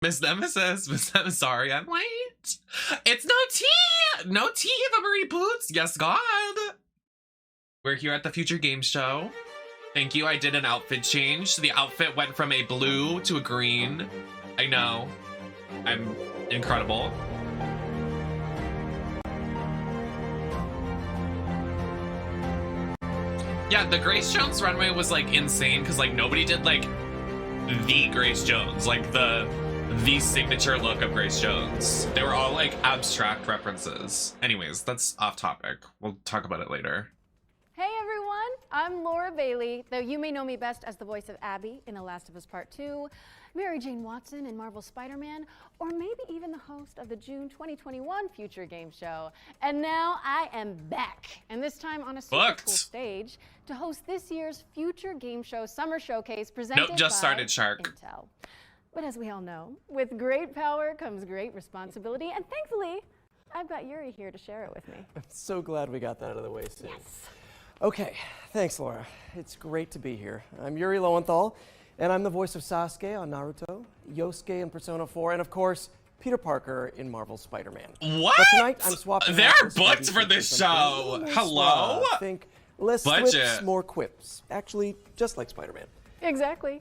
Miss Nemesis, sorry, I'm late. It's no tea! No tea, Eva Marie Boots! Yes, God! We're here at the Future Game Show. Thank you, I did an outfit change. The outfit went from a blue to a green. I know. I'm incredible. Yeah, the Grace Jones runway was like insane because like nobody did like the Grace Jones, like the signature look of Grace Jones. They were all like abstract references. Anyways, that's off topic. We'll talk about it later. Hey everyone, I'm Laura Bailey, though you may know me best as the voice of Abby in The Last of Us Part 2, Mary Jane Watson in Marvel's Spider-Man, or maybe even the host of the June 2021 Future Game Show. And now I am back, and this time on a super cool stage to host this year's Future Game Show Summer Showcase presented by started, Shark. Intel. But as we all know, with great power comes great responsibility, and thankfully, I've got Yuri here to share it with me. I'm so glad we got that out of the way soon. Yes. Okay, thanks, Laura. It's great to be here. I'm Yuri Lowenthal, and I'm the voice of Sasuke on Naruto, Yosuke in Persona 4, and of course, Peter Parker in Marvel's Spider-Man. What? But tonight, I'm swapping. They're booked for this show. Hello? Think less quips, more quips. Actually, just like Spider-Man. Exactly.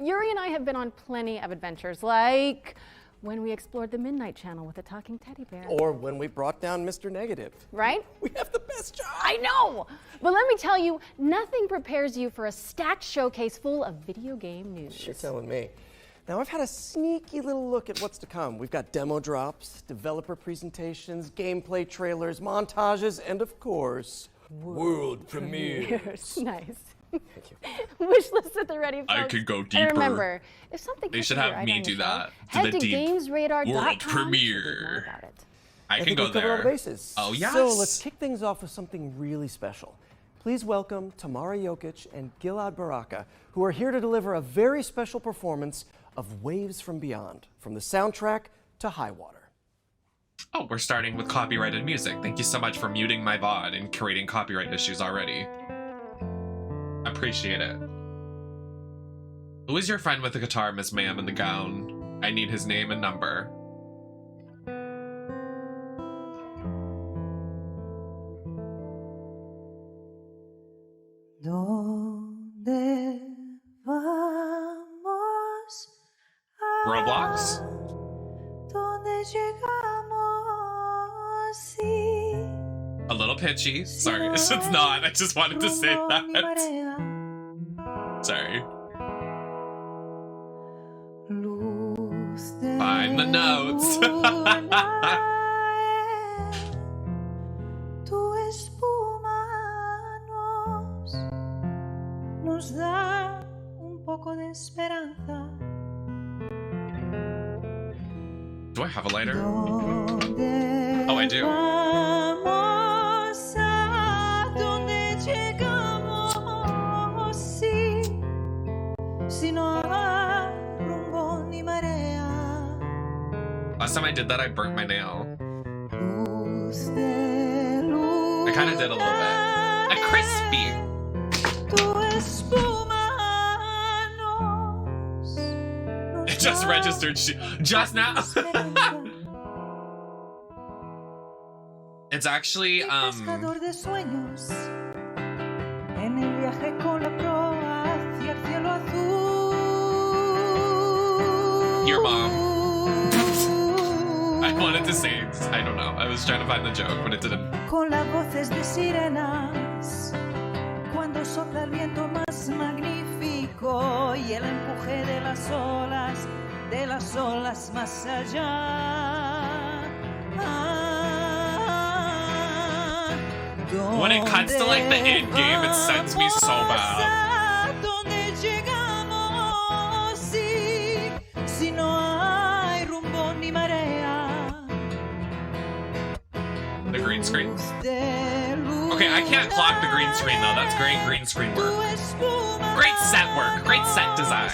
Yuri and I have been on plenty of adventures, like when we explored the Midnight Channel with a talking teddy bear. Or when we brought down Mr. Negative. Right? We have the best job. I know! But let me tell you, nothing prepares you for a stacked showcase full of video game news. You're telling me. Now, I've had a sneaky little look at what's to come. We've got demo drops, developer presentations, gameplay trailers, montages, and of course, world premieres. Nice. Thank you. Wish list at the ready, folks. I could go deeper. And remember, if something they should have me do that. Head to gamesradar.com world premiere. I can go cover all there. the bases. Oh yes. So let's kick things off with something really special. Please welcome Tamara Jokic and Gilad Baraka, who are here to deliver a very special performance of Waves from Beyond, from the soundtrack to High Water. Oh, we're starting with copyrighted music. Thank you so much for muting my VOD and creating copyright issues already. Appreciate it. Who is your friend with the guitar, Miss Ma'am, in the gown? I need his name and number. Roblox? A little pitchy. Sorry, it's not. I just wanted to say that. Sorry. Find the notes. Do I have a lighter? Oh, I do. Last time I did that, I burnt my nail. I kind of did a little bit. A crispy. It just registered just now. It's actually your mom. I wanted to say, I don't know. I was trying to find the joke, but it didn't. Con las voces de sirenas, cuando sopla el viento más magnífico y el empuje de las olas más allá. When it cuts to like the end game, it sends me so bad. The green screen? Okay, I can't clock the green screen though. That's great green screen work. Great set work. Great set design.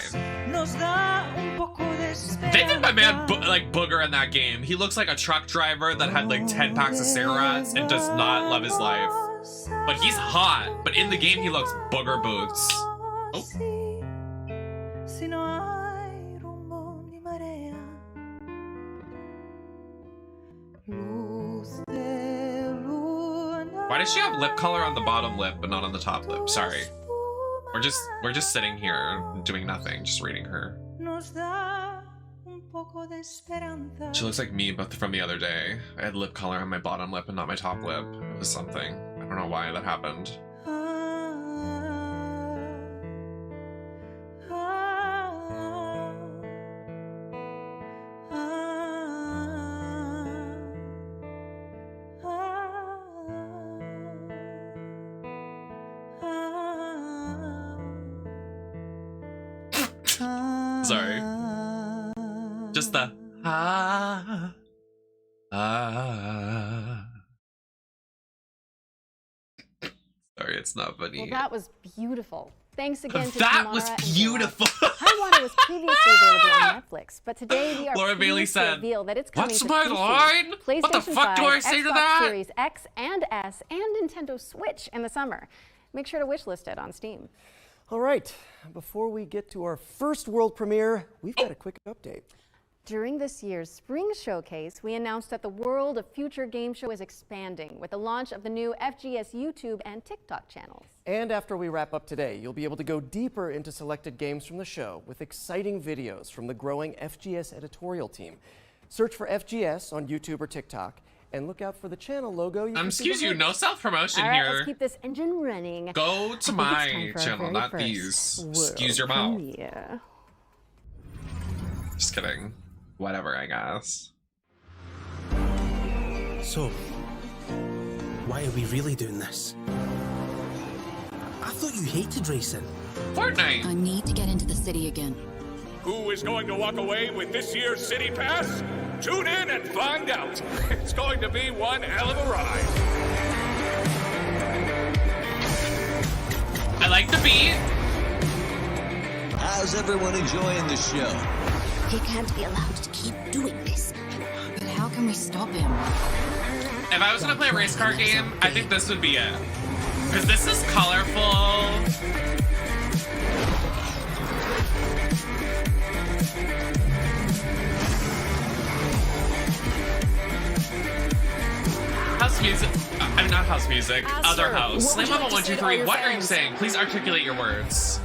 They did my man like Booger in that game. He looks like a truck driver that had like 10 packs of cigarettes and does not love his life. But he's hot. But in the game, he looks Booger Boots. Oh. Why does she have lip color on the bottom lip but not on the top lip? Sorry. We're just sitting here doing nothing, just reading her. She looks like me, but from the other day. I had lip color on my bottom lip and not my top lip. It was something. I don't know why that happened. Sorry. Just the Sorry, it's not funny. Well, that was beautiful. Thanks again to that Tamara was and beautiful. Highwater was previously available on Netflix, but today we are Laura Bailey pleased to said, reveal that it's coming "What's to my PC, line? PlayStation What the fuck 5, do I say to Xbox that?" Series X and S, and Nintendo Switch in the summer. Make sure to wishlist it on Steam. All right, before we get to our first world premiere, we've got a quick update. During this year's Spring Showcase, we announced that the World of Future Game Show is expanding with the launch of the new FGS YouTube and TikTok channels. And after we wrap up today, you'll be able to go deeper into selected games from the show with exciting videos from the growing FGS editorial team. Search for FGS on YouTube or TikTok and look out for the channel logo. Excuse you, no self-promotion All right, here. let's keep this engine running. Go to my channel, not these. Excuse your mouth. Premiere. Just kidding. Whatever, I guess. So, why are we really doing this? I thought you hated racing. Fortnite! I need to get into the city again. Who is going to walk away with this year's City Pass? Tune in and find out. It's going to be one hell of a ride. I like the beat. How's everyone enjoying the show? He can't be allowed to keep doing this. But how can we stop him? If I was gonna play a race car game, I think this would be it. Because this is colorful. House music. I'm not house music. Other house. Slam Mama 123. What are you saying? Please articulate your words.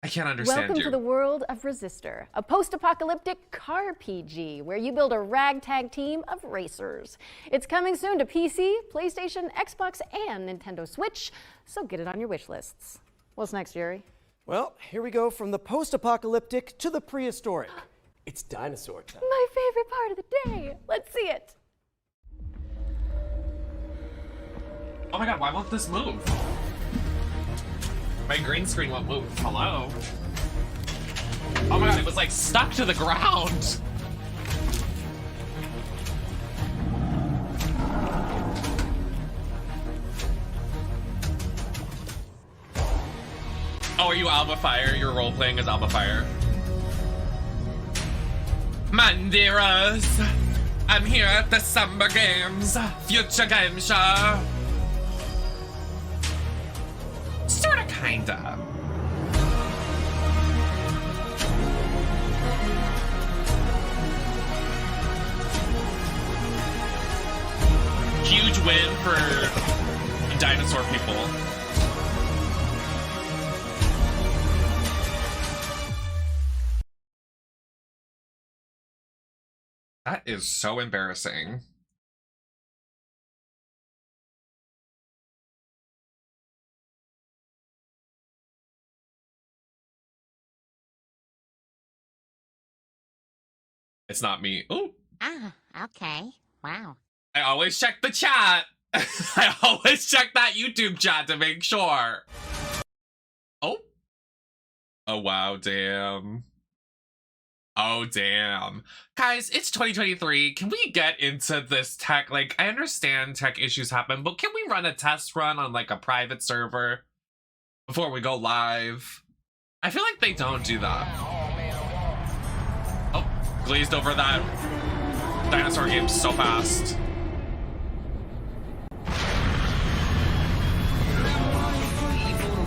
I can't understand Welcome you. to the world of Resistor, a post-apocalyptic car PG where you build a ragtag team of racers. It's coming soon to PC, PlayStation, Xbox, and Nintendo Switch, so get it on your wish lists. What's next, Yuri? Well, here we go from the post-apocalyptic to the prehistoric. It's dinosaur time. My favorite part of the day. Let's see it. Oh my god, why won't this move? My green screen won't move. Hello? Oh my god, it was like stuck to the ground. Oh, are you Alba Fire? You're role-playing as Alba Fire. Mandiras! I'm here at the Summer Games, Future Game Show. Sorta, kinda. Huge win for dinosaur people. That is so embarrassing. It's not me. Oh. Ah, okay. Wow. I always check the chat. I always check that YouTube chat to make sure. Oh. Oh, wow, damn. Oh, damn. Guys, it's 2023. Can we get into this tech? Like, I understand tech issues happen, but can we run a test run on, like, a private server before we go live? I feel like they don't do that. Oh, glazed over that dinosaur game so fast.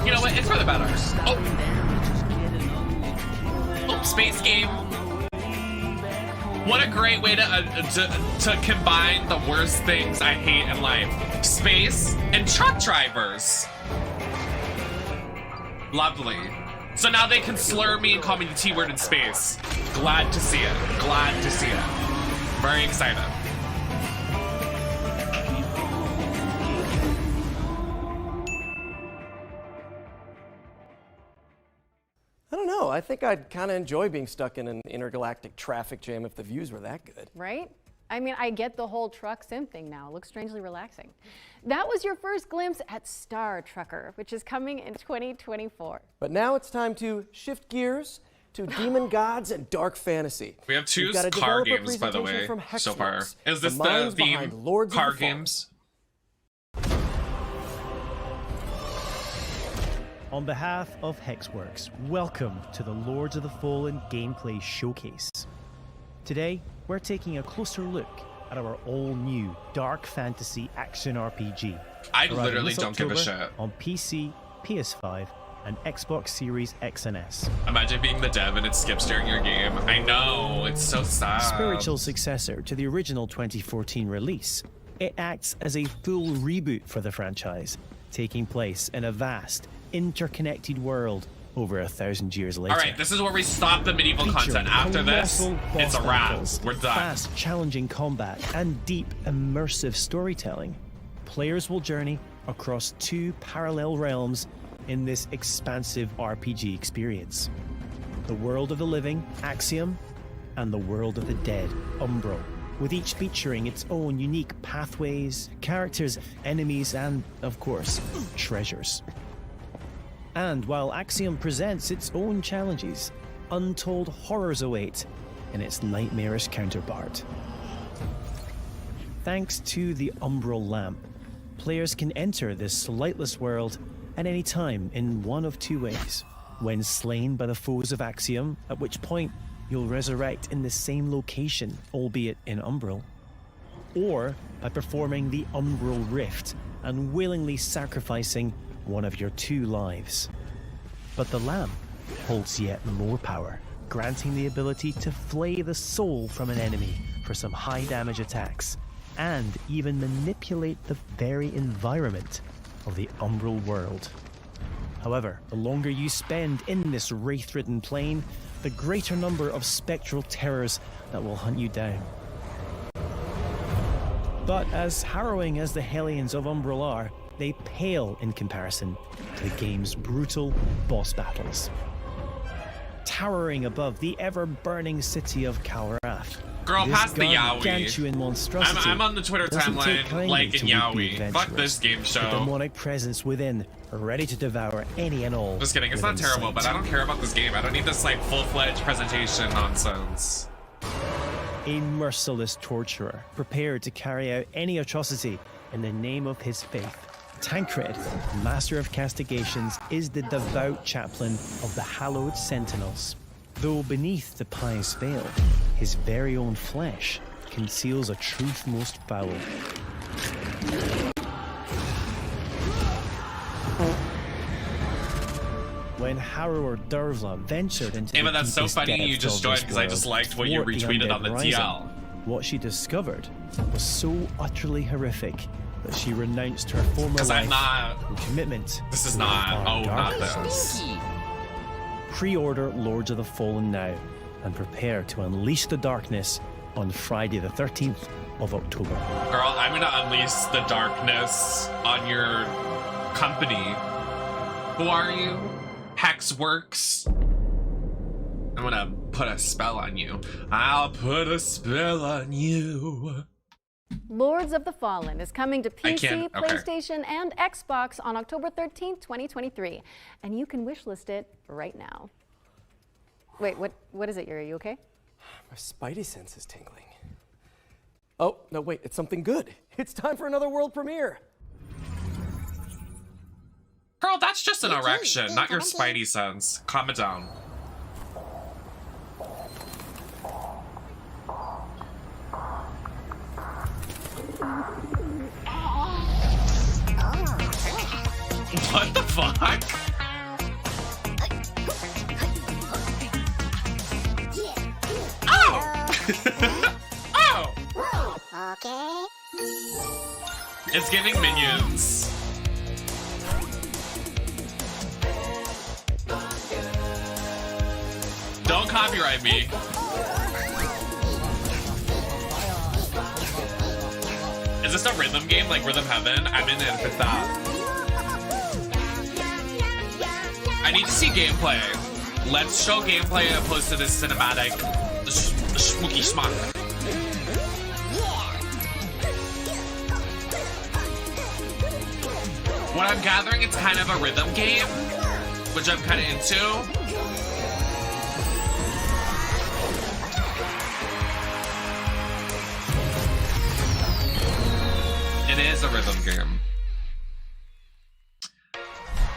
You know what? It's for the better. Oh. Oh, space game. What a great way to combine the worst things I hate in life. Space and truck drivers. Lovely. So now they can slur me and call me the T-word in space. Glad to see it. Glad to see it. Very excited. I don't know. I think I'd kind of enjoy being stuck in an intergalactic traffic jam if the views were that good. Right? I mean, I get the whole truck sim thing now. It looks strangely relaxing. That was your first glimpse at Star Trucker, which is coming in 2024. But now it's time to shift gears to demon gods and dark fantasy. We have two We've got a car developer games, by the way, presentation from so far. Hexworks, Is this the minds behind theme? Lords of Car the Fallen. games? On behalf of Hexworks, welcome to the Lords of the Fallen gameplay showcase. Today, we're taking a closer look at our all-new dark fantasy action RPG. I arriving literally this don't give a October shit. On PC, PS5, and Xbox Series X and S. Imagine being the dev and it skips during your game. I know, it's so sad. Spiritual successor to the original 2014 release, it acts as a full reboot for the franchise, taking place in a vast, interconnected world over 1,000 years later. All right, this is where we stop the medieval content. After this, it's a wrap. We're done. Fast, challenging combat and deep, immersive storytelling. Players will journey across two parallel realms in this expansive RPG experience. The world of the living, Axiom, and the world of the dead, Umbral, with each featuring its own unique pathways, characters, enemies, and, of course, treasures. And while Axiom presents its own challenges, untold horrors await in its nightmarish counterpart. Thanks to the Umbral Lamp, players can enter this lightless world at any time in one of two ways. When slain by the foes of Axiom, at which point you'll resurrect in the same location, albeit in Umbral, or by performing the Umbral Rift and willingly sacrificing one of your two lives. But the lamp holds yet more power, granting the ability to flay the soul from an enemy for some high damage attacks, and even manipulate the very environment of the Umbral world. However, the longer you spend in this wraith-ridden plane, the greater number of spectral terrors that will hunt you down. But as harrowing as the Hellions of Umbral are, they pale in comparison to the game's brutal boss battles. Towering above the ever-burning city of Kalrath, Girl, this pass the Yowie. gargantuan monstrosity I'm on the Twitter doesn't take timeline kindly liking to would-be Yowie. Fuck adventurers. this game The show. demonic presence within, ready to devour any and all. Just kidding, it's not within terrible, sight. but I don't care about this game. I don't need this like full-fledged presentation nonsense. A merciless torturer, prepared to carry out any atrocity in the name of his faith. Tancred, master of castigations, is the devout chaplain of the hallowed sentinels. Though beneath the pious veil, his very own flesh conceals a truth most foul. When Harrower Dervla ventured into Ava, the that's so deepest funny you depths just of joined this because I just world liked what you thwart the retweeted on the undead rising, TL. what she discovered was so utterly horrific that she renounced her former Because I'm life not. and commitment. This is to not. our Oh, not darkness. this. Pre-order Lords of the Fallen now and prepare to unleash the darkness on Friday the 13th of October. Girl, I'm gonna unleash the darkness on your company. Who are you? Hexworks. I'm gonna put a spell on you. I'll put a spell on you. Lords of the Fallen is coming to I PC, can't- okay. PlayStation, and Xbox on October 13th, 2023. And you can wishlist it right now. Wait, what is it, Yuri? Are you okay? My spidey sense is tingling. Oh, no, wait, it's something good. It's time for another world premiere. Girl, that's just an erection, not your spidey sense. Calm it down. What the fuck? Oh! Okay. It's giving Minions. Don't copyright me. Is this a rhythm game like Rhythm Heaven? I'm in it if it's that. I need to see gameplay. Let's show gameplay opposed to this cinematic schmooky schmuck. What I'm gathering, it's kind of a rhythm game, which I'm kind of into. It is a rhythm game.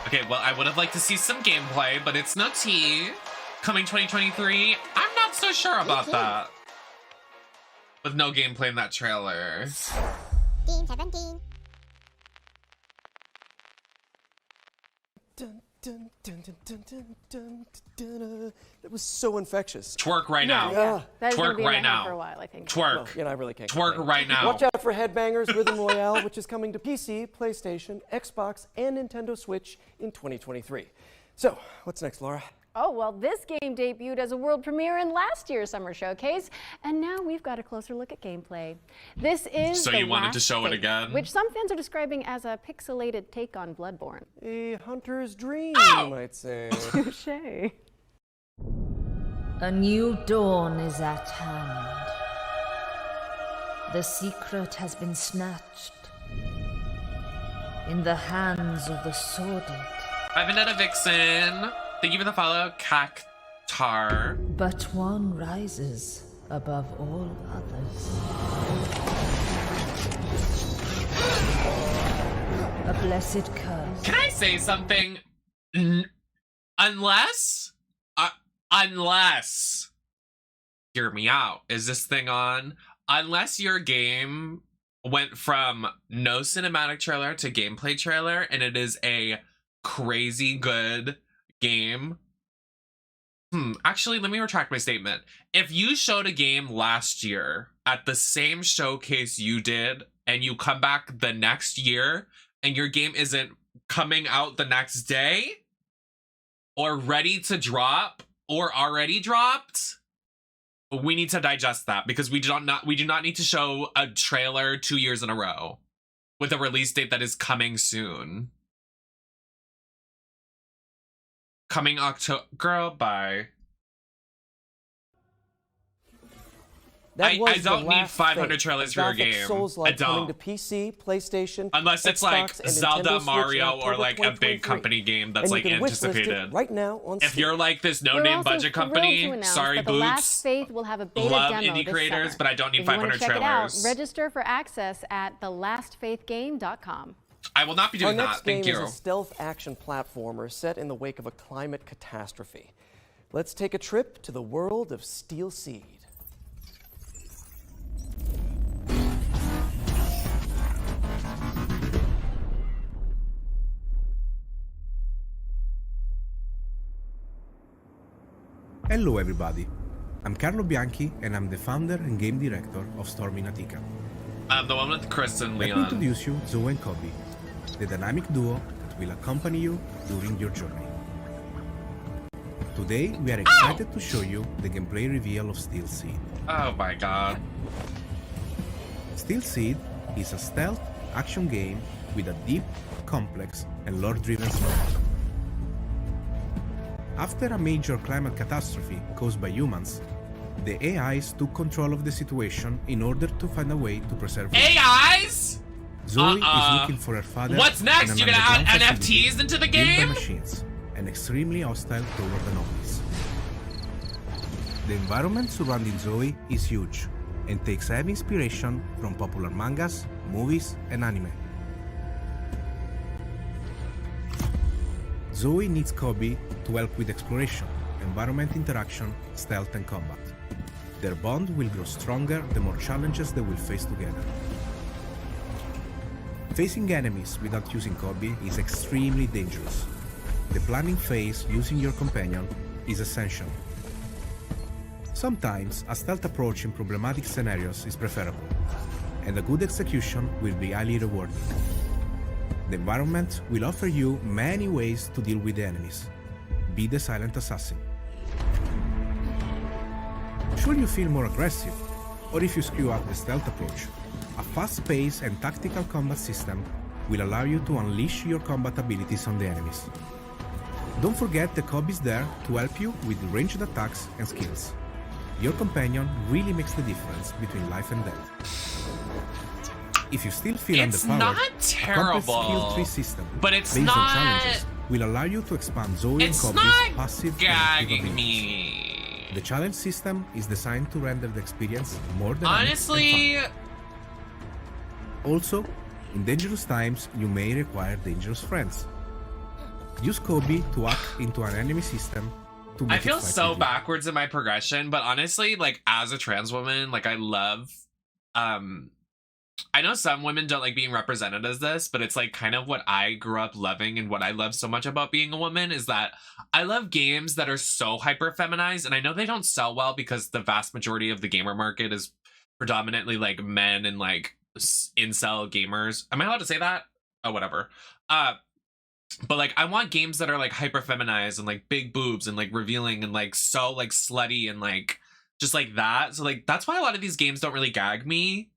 Okay, well, I would have liked to see some gameplay, but it's no tea. Coming 2023, I'm not so sure about that. With no gameplay in that trailer. Team 17. Dun, dun, dun, dun, dun, dun, dun, dun, dun. That was so infectious. Twerk right now. Yeah. That is gonna Twerk be in right my head now. for a while, I think. Twerk. Well, you know, I really can't Twerk complain. right now. Watch out for Headbangers Rhythm Royale, which is coming to PC, PlayStation, Xbox, and Nintendo Switch in 2023. So, what's next, Laura? Oh, well, this game debuted as a world premiere in last year's Summer Showcase, and now we've got a closer look at gameplay. This is So The you wanted to Last show it Faith, again? which some fans are describing as a pixelated take on Bloodborne. A hunter's dream, Ow! you might say. Touché. A new dawn is at hand. The secret has been snatched in the hands of the sordid. I've been at a Vixen. Thank you for the follow, Cactar. But one rises above all others. A blessed curse. Can I say something? Unless, hear me out. Is this thing on? Unless your game went from no cinematic trailer to gameplay trailer, and it is a crazy good game. Actually, let me retract my statement. If you showed a game last year at the same showcase you did, and you come back the next year, and your game isn't coming out the next day, or ready to drop, or already dropped, we need to digest that, because we do not need to show a trailer 2 years in a row with a release date that is coming soon. Coming October. Girl, bye. That was I don't The need Last 500 Faith, trailers a for your Gothic game. Souls-like I don't. coming to PC, PlayStation, Unless it's Xbox, like and Zelda, Nintendo Switch in Mario, or October like a big 2023. company game that's And like you can wishlist it anticipated. right now on If Steam. you're like this We're no-name also budget thrilled to company, announce sorry that The Last Boots. Faith will have a beta Love demo indie this creators, summer. but I don't need If you wanna 500 check trailers. it out, register for access at thelastfaithgame.com. I will not be Our doing next that. Thank game you. is a stealth action platformer set in the wake of a climate catastrophe. Let's take a trip to the world of Steel Seed. Hello everybody, I'm Carlo Bianchi and I'm the founder and game director of Storm in Attica. I'm the one with Chris and Let me Leon. introduce you Zoe and Kobe, the dynamic duo that will accompany you during your journey. Today we are excited to show you the gameplay reveal of Steel Seed. Oh my god. Steel Seed is a stealth action game with a deep, complex, and lore-driven story. After a major climate catastrophe caused by humans, the AIs took control of the situation in order to find a way to preserve life. AIs? Zoe is looking for her father. What's next? in an You're gonna add underground facility NFTs into the built by game? machines and extremely hostile toward anomalies. The environment surrounding Zoe is huge and takes heavy inspiration from popular mangas, movies, and anime. Zoe needs Kobe to help with exploration, environment interaction, stealth, and combat. Their bond will grow stronger the more challenges they will face together. Facing enemies without using Kobe is extremely dangerous. The planning phase using your companion is essential. Sometimes a stealth approach in problematic scenarios is preferable. and a good execution will be highly rewarding. The environment will offer you many ways to deal with the enemies. Be the silent assassin. Should you feel more aggressive, or if you screw up the stealth approach, a fast pace and tactical combat system will allow you to unleash your combat abilities on the enemies. Don't forget the Cobb is there to help you with ranged attacks and skills. Your companion really makes the difference between life and death. If you still feel It's underpowered, not a terrible, complex skill tree system but it's based not. on challenges will allow you to expand Zoe and It's Cobb's not passive and active gagging abilities. me. The challenge system is designed to render the experience more dynamic and Honestly, fun. Also, in dangerous times, you may require dangerous friends. Use Kobe to hack into an enemy system to make I feel it fight so with you. backwards in my progression, but honestly, like as a trans woman, like I love I know some women don't like being represented as this, but it's like kind of what I grew up loving, and what I love so much about being a woman is that I love games that are so hyper feminized, and I know they don't sell well because the vast majority of the gamer market is predominantly like men and like incel gamers. Am I allowed to say that? Oh, whatever. But like I want games that are like hyper feminized and like big boobs and like revealing and like so like slutty and like just like that. So like that's why a lot of these games don't really gag me,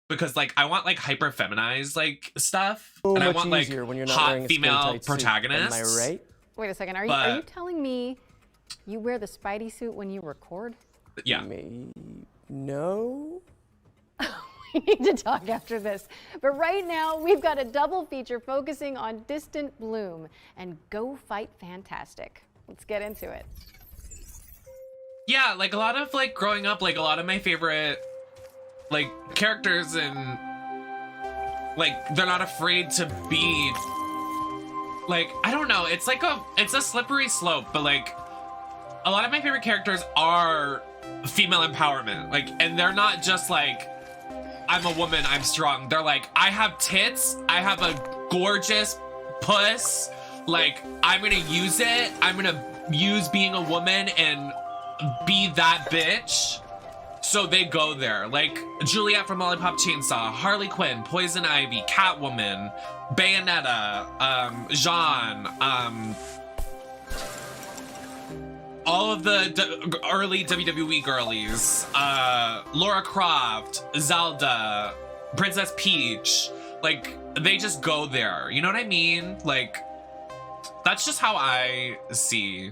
because like I want like hyper feminized like stuff, So and I much want like easier when you're not wearing hot a skin female tight suit. protagonists. Am I right? Wait a second. Are But- you telling me you wear the Spidey suit when you record? Yeah. No. We need to talk after this. But right now, we've got a double feature focusing on Distant Bloom and Go Fight Fantastic. Let's get into it. Yeah, like a lot of like growing up, like a lot of my favorite like characters, and like they're not afraid to be like, I don't know, it's like it's a slippery slope, but like a lot of my favorite characters are female empowerment, like, and they're not just like I'm a woman, I'm strong. They're like, I have tits, I have a gorgeous puss, like I'm gonna use it, I'm gonna use being a woman and be that bitch. So they go there, like Juliet from Lollipop Chainsaw, Harley Quinn, Poison Ivy, Catwoman, Bayonetta, Jean, all of the early WWE girlies, Laura Croft, Zelda, Princess Peach, like they just go there. You know what I mean? Like that's just how I see.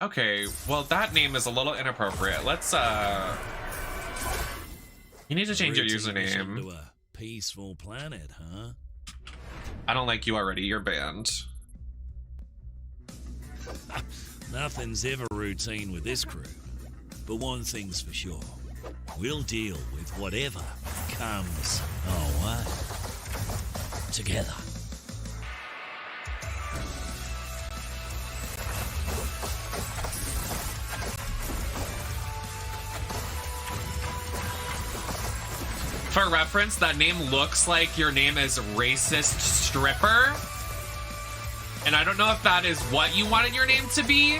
Okay, well that name is a little inappropriate. Let's you need to change your username. To a peaceful planet, huh? I don't like you already. You're banned. Nothing's ever routine with this crew. But one thing's for sure. We'll deal with whatever comes our way. Together. For reference, that name looks like your name is Racist Stripper. And I don't know if that is what you wanted your name to be,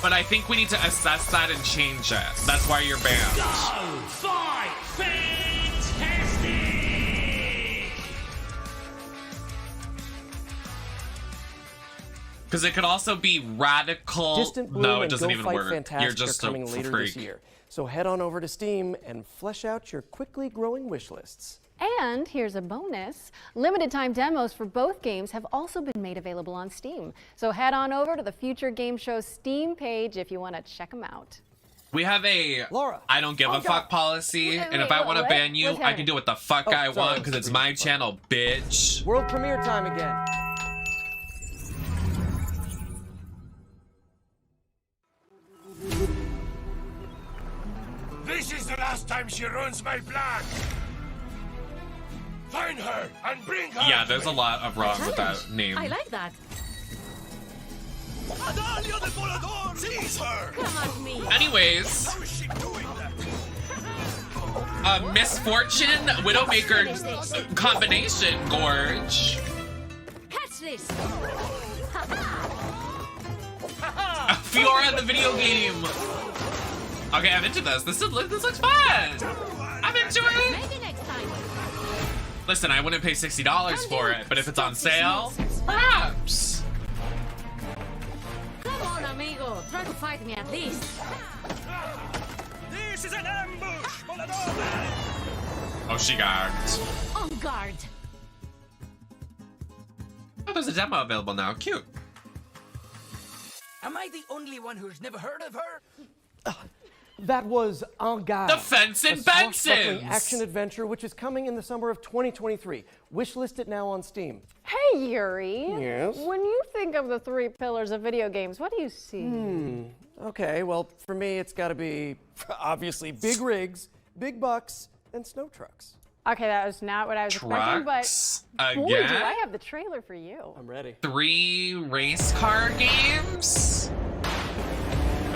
but I think we need to assess that and change it. That's why you're banned. Go fight fantastic! Because it could also be radical. Distant Bloom No, it and doesn't Go even Fight work. Fantastic You're just are coming a later freak. this year. So head on over to Steam and flesh out your quickly growing wish lists. And here's a bonus. Limited time demos for both games have also been made available on Steam. So head on over to the Future Game Show's Steam page if you want to check them out. We have a I don't give a fuck policy, and if I want to what? ban you, What's I can do what the fuck I want because it's my channel, bitch. World premiere time again. This is the last time she ruins my plan. Find her and bring her. Yeah, there's a lot of wrong with that name. I like that. Seize her. Come at me. Anyways, How is she doing that? Misfortune Widowmaker combination gorge. Catch this. Fiora the video game. Okay, I'm into this. This looks fun. I'm into it. Maybe next time. Listen, I wouldn't pay $60 for it, but if it's on sale, perhaps. Come on, amigo. Try to fight me at least. This is an ambush! Oh, she gagged. On guard. Oh, there's a demo available now. Cute. Am I the only one who's never heard of her? That was En Garde, The Fence and a swashbuckling Bensons. action adventure which is coming in the summer of 2023. Wishlist it now on Steam. Hey, Yuri. Yes? When you think of the three pillars of video games, what do you see? Okay, well, for me, it's got to be, obviously, big rigs, big bucks, and snow trucks. Okay, that was not what I was expecting, Trucks but boy, again? do I have the trailer for you. I'm ready. 3 race car games.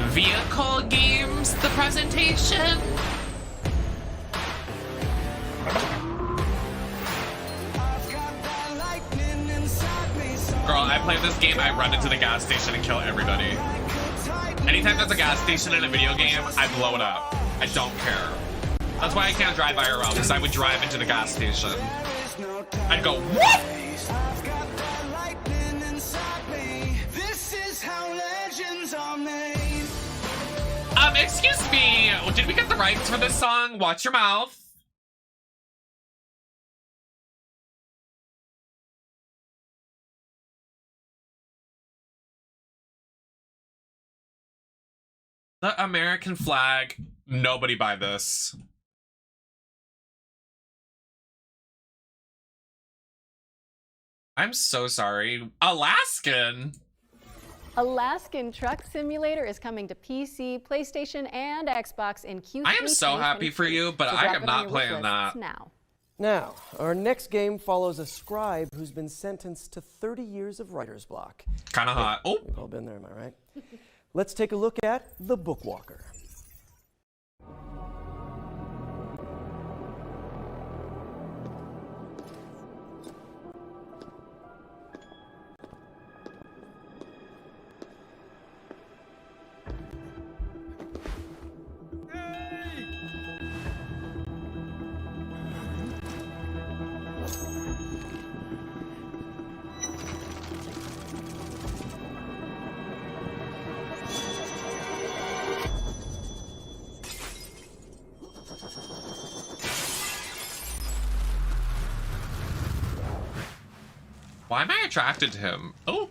Vehicle games, the presentation. Girl, I play this game, I run into the gas station and kill everybody. Anytime there's a gas station in a video game, I blow it up. I don't care. That's why I can't drive IRL, because I would drive into the gas station. I'd go, what? Excuse me, did we get the rights for this song? Watch your mouth. The American flag. Nobody buy this. I'm so sorry. Alaskan. Alaskan Truck Simulator is coming to PC, PlayStation, and Xbox in Q3. I am so happy for you, but I am not playing that. Now, our next game follows a scribe who's been sentenced to 30 years of writer's block. Kind of hot. Oh. We've all been there, am I right? Let's take a look at The Bookwalker. Why am I attracted to him? Oh.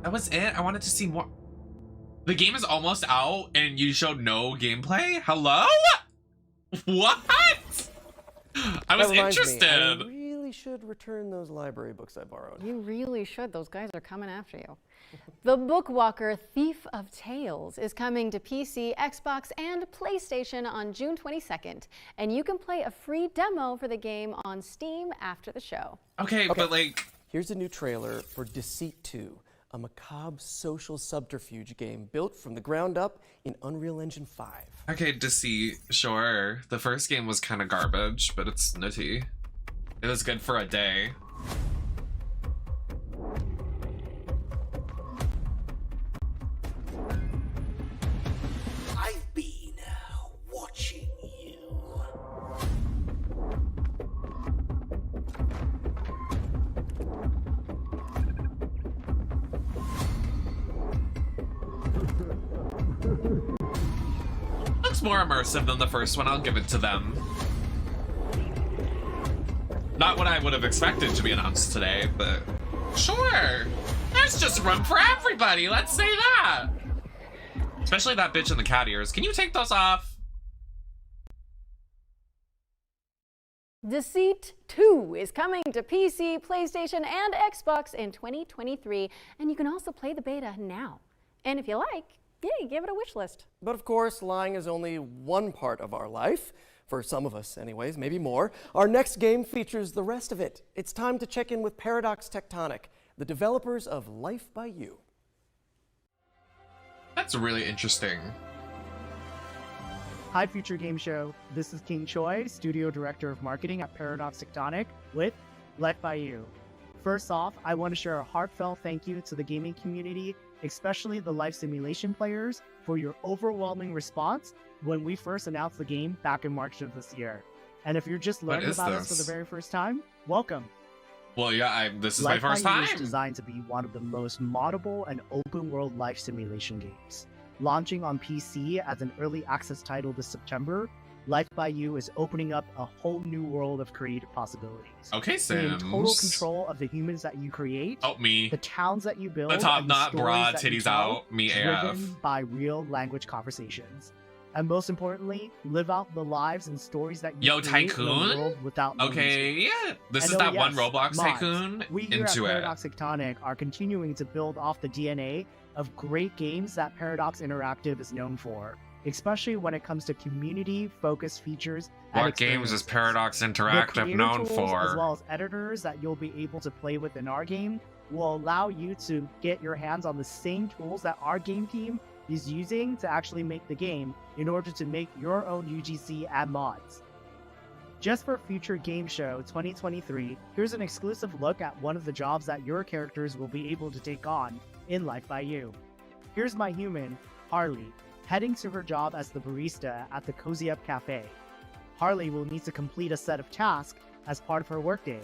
That was it? I wanted to see more. The game is almost out and you showed no gameplay? Hello? What? I was interested. I really should return those library books I borrowed. You really should. Those guys are coming after you. The Bookwalker Thief of Tales is coming to PC, Xbox, and PlayStation on June 22nd. And you can play a free demo for the game on Steam after the show. Okay, but like... Here's a new trailer for Deceit 2, a macabre social subterfuge game built from the ground up in Unreal Engine 5. Okay, Deceit, sure. The first game was kind of garbage, but it's nutty. It was good for a day. I've been watching you. Looks more immersive than the first one, I'll give it to them. Not what I would have expected to be announced today, but sure. There's just room for everybody, let's say that. Especially that bitch in the cat ears. Can you take those off? Deceit 2 is coming to PC, PlayStation, and Xbox in 2023, and you can also play the beta now. And if you like, yeah, give it a wish list. But of course, lying is only one part of our life. For some of us anyways, maybe more. Our next game features the rest of it. It's time to check in with Paradox Tectonic, the developers of Life by You. That's really interesting. Hi, Future Game Show. This is King Choi, Studio Director of Marketing at Paradox Tectonic with Life by You. First off, I want to share a heartfelt thank you to the gaming community, especially the life simulation players, for your overwhelming response when we first announced the game back in March of this year. And if you're just learning about us for the very first time, welcome. Well, yeah, this is Life my first by You time. is designed to be one of the most moddable and open-world life simulation games. Launching on PC as an early access title this September, Life by You is opening up a whole new world of creative possibilities. Okay, You're in total Sims. control of the humans that you create, Oh, me. the towns that you build, The top and the knot, stories broad, that you titties tell, out, me driven AF. by real language conversations. And most importantly, live out the lives and stories that you Yo, create in a Tycoon? world without limits. Okay, yeah. This And is oh, that one yes, Roblox mods. Tycoon We here into at it. Paradox Tectonic are continuing to build off the DNA of great games that Paradox Interactive is known for, especially when it comes to community-focused features and What games is experiences. Paradox The Interactive creator known tools, for? as well as editors that you'll be able to play with in our game, will allow you to get your hands on the same tools that our game team is using to actually make the game in order to make your own UGC and mods. Just for Future Game Show 2023, here's an exclusive look at one of the jobs that your characters will be able to take on in Life by You. Here's my human, Harley, heading to her job as the barista at the Cozy Up Cafe. Harley will need to complete a set of tasks as part of her workday,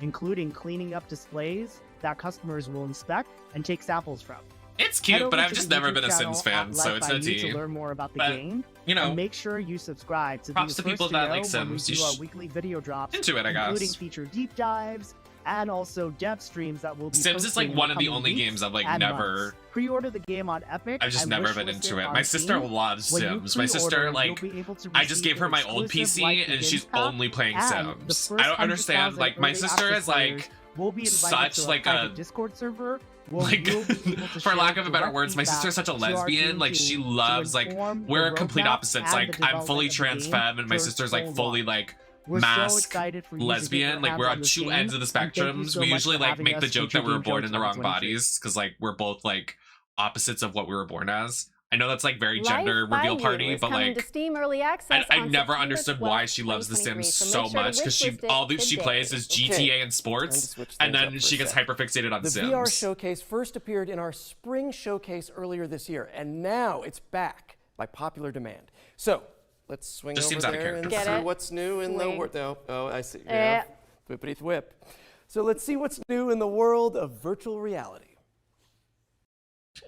including cleaning up displays that customers will inspect and take samples from. It's Head cute, over but I've to just the never YouTube been a channel Sims fan, at so Life it's by a You T. to learn more about the But, game. you know, and make sure you subscribe to props be the to people first that to like know when we Sims. do our weekly video drops, Into it, I guess. including feature deep dives and also dev streams that will be Sims is like posting in one of the coming only weeks games I've like and never. months. Pre-order the game on Epic. I've just and never wish been list into it. on My sister Steam. loves When you Sims. My sister pre-order, like you'll be able to I just gave her my receive old exclusive PC Life and Begins she's pack, only playing and the Sims. first I don't understand. 100,000 Like my early sister access is like players will be invited such to a like private a Discord server. Where like you'll be able to for share lack of a better direct words, my feedback sister's such a to our lesbian. game Like she team to loves like inform we're the complete roadmap opposites. and Like the I'm fully development of trans the femme game and my for sister's so like fully long. like We're so mask excited for you to get lesbian. your Like hands we're on on this two game, ends of the and thank you spectrums. so We much usually for like having make the us joke Future that we were Game Show born in the wrong 2023. bodies because like we're both like opposites of what we were born as. I know that's like very Life gender by reveal You party, is but coming like to Steam Early Access I on never September understood 12th, why she loves The 2023, Sims so so make sure to much because she wishlist it all that she today. plays is GTA and sports, switch and things then up for she a gets sec. hyper fixated on The Sims. VR showcase first appeared in our spring showcase earlier this year, and now it's back by popular demand. So let's swing Just over seems out of there and character. Get see it? what's new in the Swing. world. Oh, I see. Yeah. Whippity whip. So let's see what's new in the world of virtual reality.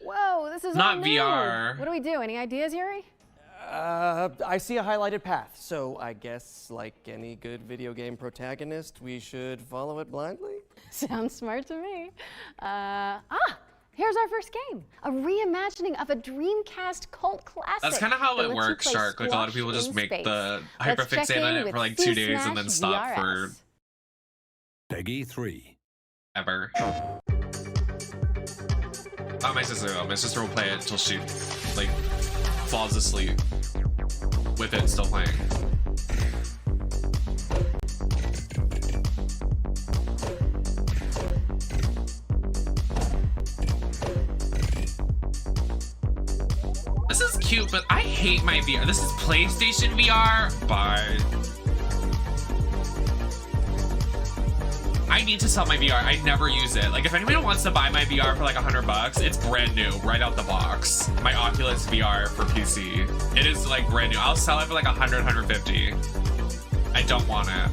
Whoa, this is Not all new. VR. What do we do? Any ideas, Yuri? I see a highlighted path, so I guess like any good video game protagonist, we should follow it blindly? Sounds smart to me. Here's our first game. A reimagining of a Dreamcast cult classic. That's kind of how that it lets you works, play Shark. Like a lot of squash people just in make space. the Let's hyper check fixate on in it with for like C 2 days and then Smash stop for VRS. Peggy 3. ever. Not my sister though. My sister will play it till she like falls asleep with it still playing. This is cute, but I hate my VR. This is PlayStation VR. Bye. I need to sell my VR. I never use it. Like if anyone wants to buy my VR for like $100, it's brand new, right out the box. My Oculus VR for PC. It is like brand new. I'll sell it for like 100, 150. I don't want it.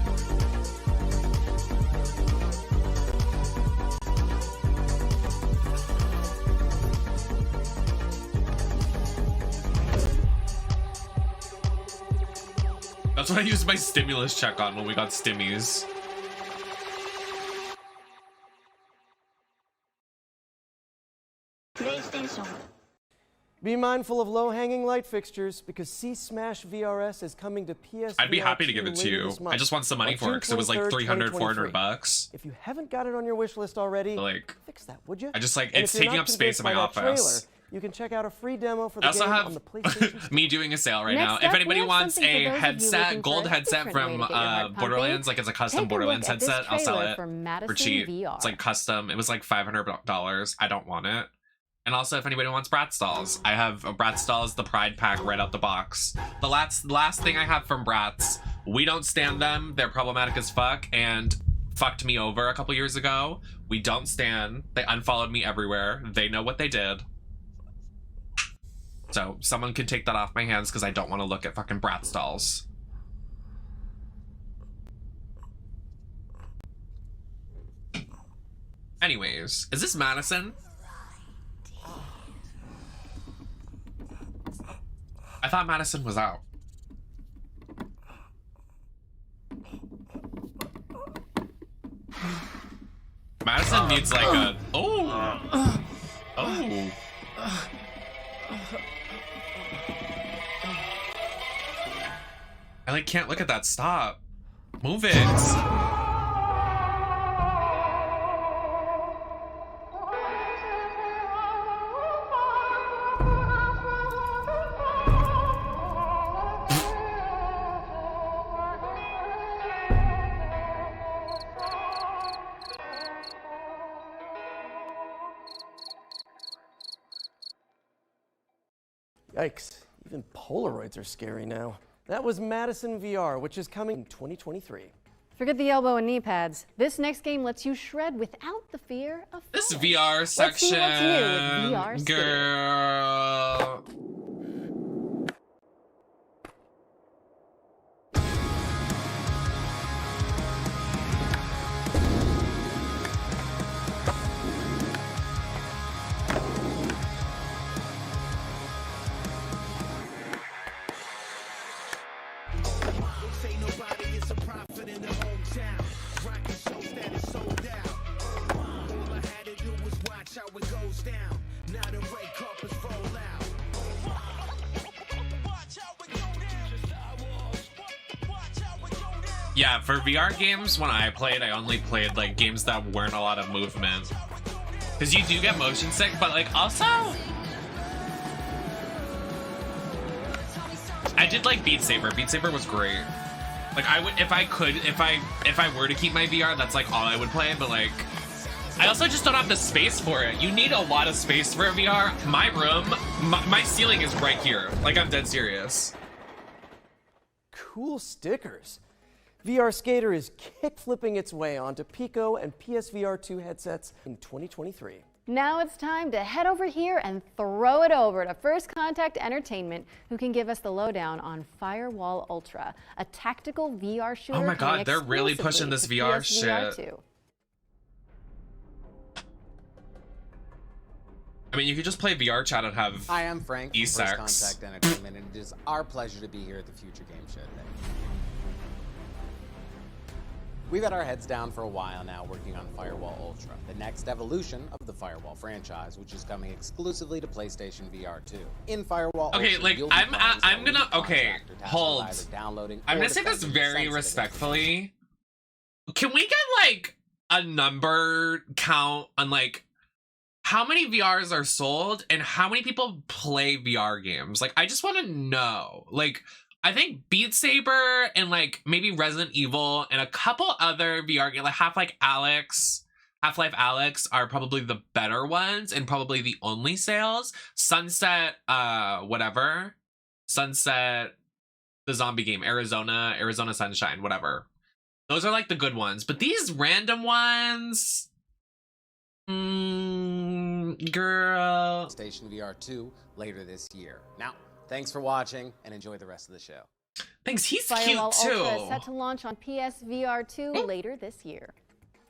That's what I used my stimulus check on when we got stimmies. PlayStation. Be mindful of low-hanging light fixtures because C Smash VRS is coming to PS. I'd be happy to give it to you. I just want some money for it because it was like 300, 400 bucks. If you haven't got it on your wish list already, Like, fix that, would you? I just like And it's if you're taking not up space in my convinced by that office. trailer, you can check out a free demo for the I also game have on the PlayStation. me doing a sale right Next now. up, If we anybody have wants something for a those of you headset, looking gold for a headset different way from to get your heart pumping, Borderlands, like it's a custom take a look Borderlands at this headset, I'll sell trailer it for for Madison cheap. VR. It's like custom. It was like $500. I don't want it. And also, if anybody wants Bratz dolls, I have a Bratz dolls, the Pride pack right out the box. The last thing I have from Bratz, we don't stand them. They're problematic as fuck and fucked me over a couple years ago. We don't stand. They unfollowed me everywhere. They know what they did. So someone can take that off my hands because I don't want to look at fucking Bratz dolls. Anyways, is this Madison? I thought Madison was out. Madison needs like a... Oh! Oh! I like can't look at that. Stop. Move it. Yikes, even Polaroids are scary now. That was Madison VR, which is coming in 2023. Forget the elbow and knee pads. This next game lets you shred without the fear of falling. This VR section, Let's see what's new with VR Skater. girl. Yeah, for VR games, when I played, I only played like games that weren't a lot of movement. Because you do get motion sick, but like also... I did like Beat Saber. Beat Saber was great. Like I would, if I were to keep my VR, that's like all I would play, but like... I also just don't have the space for it. You need a lot of space for a VR. My room, my ceiling is right here. Like I'm dead serious. Cool stickers. VR Skater is kick-flipping its way onto Pico and PSVR 2 headsets in 2023. Now it's time to head over here and throw it over to First Contact Entertainment, who can give us the lowdown on Firewall Ultra, a tactical VR shooter. Oh my god, they're really pushing this VR shit. 2. I mean, you could just play VR chat and have Hi, I'm Frank from First e-sex. Contact Entertainment, and it is our pleasure to be here at the Future Game Show today. We've had our heads down for a while now working on Firewall Ultra, the next evolution of the Firewall franchise, which is coming exclusively to PlayStation VR 2. In Firewall Okay, Ultra, like you'll be I'm gonna okay, hold. I'm gonna say this very respectfully. Can we get like a number count on like how many VRs are sold and how many people play VR games? Like I just want to know. Like I think Beat Saber and like maybe Resident Evil and a couple other VR games, like Half-Life Alyx are probably the better ones and probably the only sales. Sunset, Sunset, the zombie game, Arizona Sunshine, whatever. Those are like the good ones. But these random ones, girl. PlayStation VR 2 later this year. Now, thanks for watching and enjoy the rest of the show. Thanks, he's Firewall cute too. Ultra is set to launch on PSVR 2 later this year.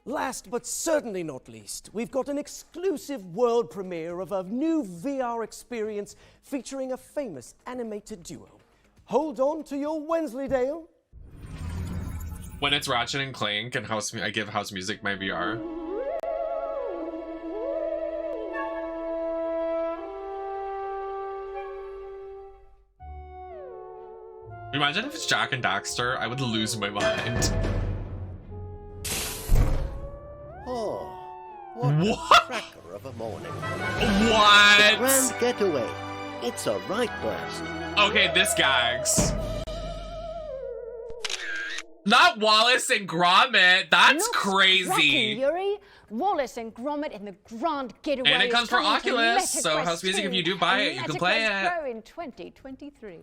Last but certainly not least, we've got an exclusive world premiere of a new VR experience featuring a famous animated duo. Hold on to your Wensleydale. When it's Ratchet and Clank and I give house music my VR. Imagine if it's Jack and Daxter, I would lose my mind. Oh, what a cracker of a morning. What? The grand getaway. It's a right burst. Okay, this gags. Not Wallace and Gromit. That's Nope, crazy. Yuri. Wallace and Gromit in the Grand Getaway. And it comes for coming to Oculus, so Metaquest House Music, 2 if you do buy it, you can play Metaquest it. Pro in 2023.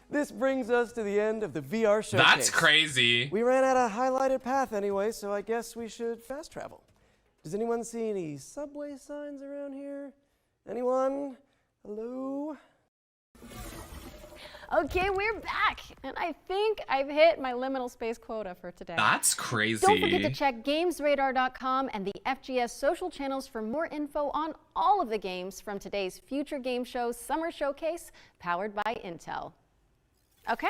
This brings us to the end of the VR showcase. That's crazy. We ran out of highlighted path anyway, so I guess we should fast travel. Does anyone see any subway signs around here? Anyone? Hello? Okay, we're back, and I think I've hit my liminal space quota for today. That's crazy. Don't forget to check GamesRadar.com and the FGS social channels for more info on all of the games from today's Future Game Show Summer Showcase, powered by Intel. Okay,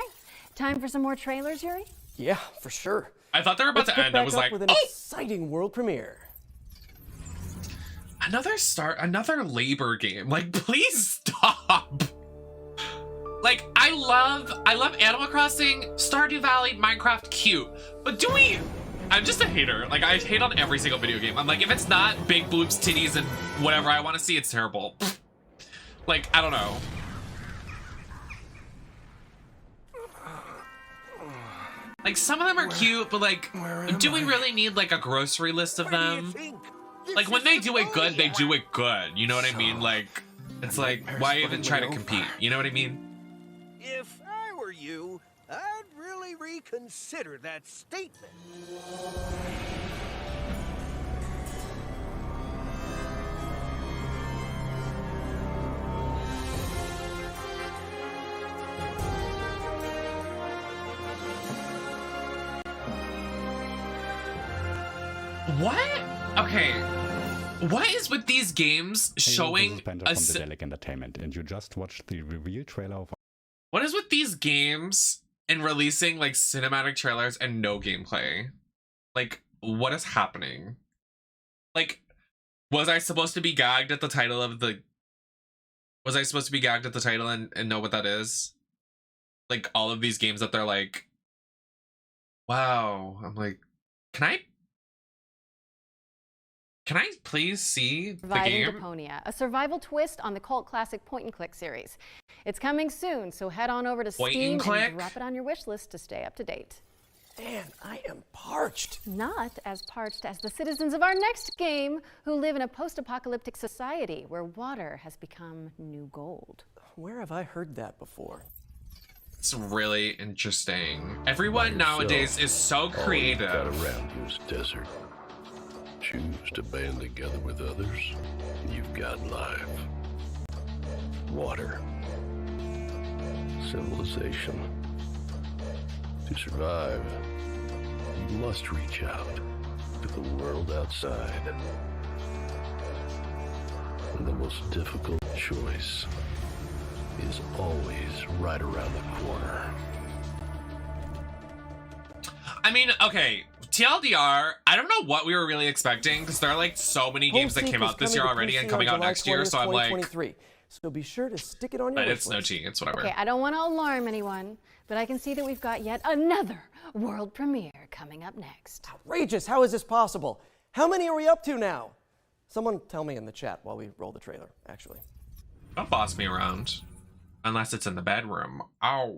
time for some more trailers, Yuri? Yeah, for sure. I thought they were about Let's to pick end. I back was up like, with an exciting world premiere. Another labor game. Like, please stop. Like, I love Animal Crossing, Stardew Valley, Minecraft, cute. But I'm just a hater. Like, I hate on every single video game. I'm like, if it's not big boobs, titties, and whatever I want to see, it's terrible. Like, I don't know. Like, some of them are cute, but like, do we really need like a grocery list of them? Like, when they do it good, they do it good. You know what I mean? Like, it's like, why even try to compete? You know what I mean? If I were you, I'd really reconsider that statement. What? Okay. What is with these games showing from Delic Entertainment, and you just watched the review trailer of. What is with these games and releasing like cinematic trailers and no gameplay? Like, what is happening? Like, was I supposed to be gagged at the title of the... Was I supposed to be gagged at the title and know what that is? Like, all of these games that they're like... Wow. I'm like, can I please see the game? Deponia, a survival twist on the cult classic point-and-click series. It's coming soon, so head on over to Steam and drop it on your wish list to stay up to date. Man, I am parched. Not as parched as the citizens of our next game, who live in a post-apocalyptic society where water has become new gold. Where have I heard that before? It's really interesting. Everyone nowadays is so creative. All you've got around you is desert. Choose to band together with others, and you've got life. Water. Civilization. To survive, you must reach out to the world outside. And the most difficult choice is always right around the corner. I mean, okay, TLDR, I don't know what we were really expecting, because there are like so many games that came out this year already and coming out next year, so I'm like... So be sure to stick it on your But wish it's no list. tea, it's whatever. Okay, I don't want to alarm anyone, but I can see that we've got yet another world premiere coming up next. Outrageous! How is this possible? How many are we up to now? Someone tell me in the chat while we roll the trailer, actually. Don't boss me around. Unless it's in the bedroom. Ow.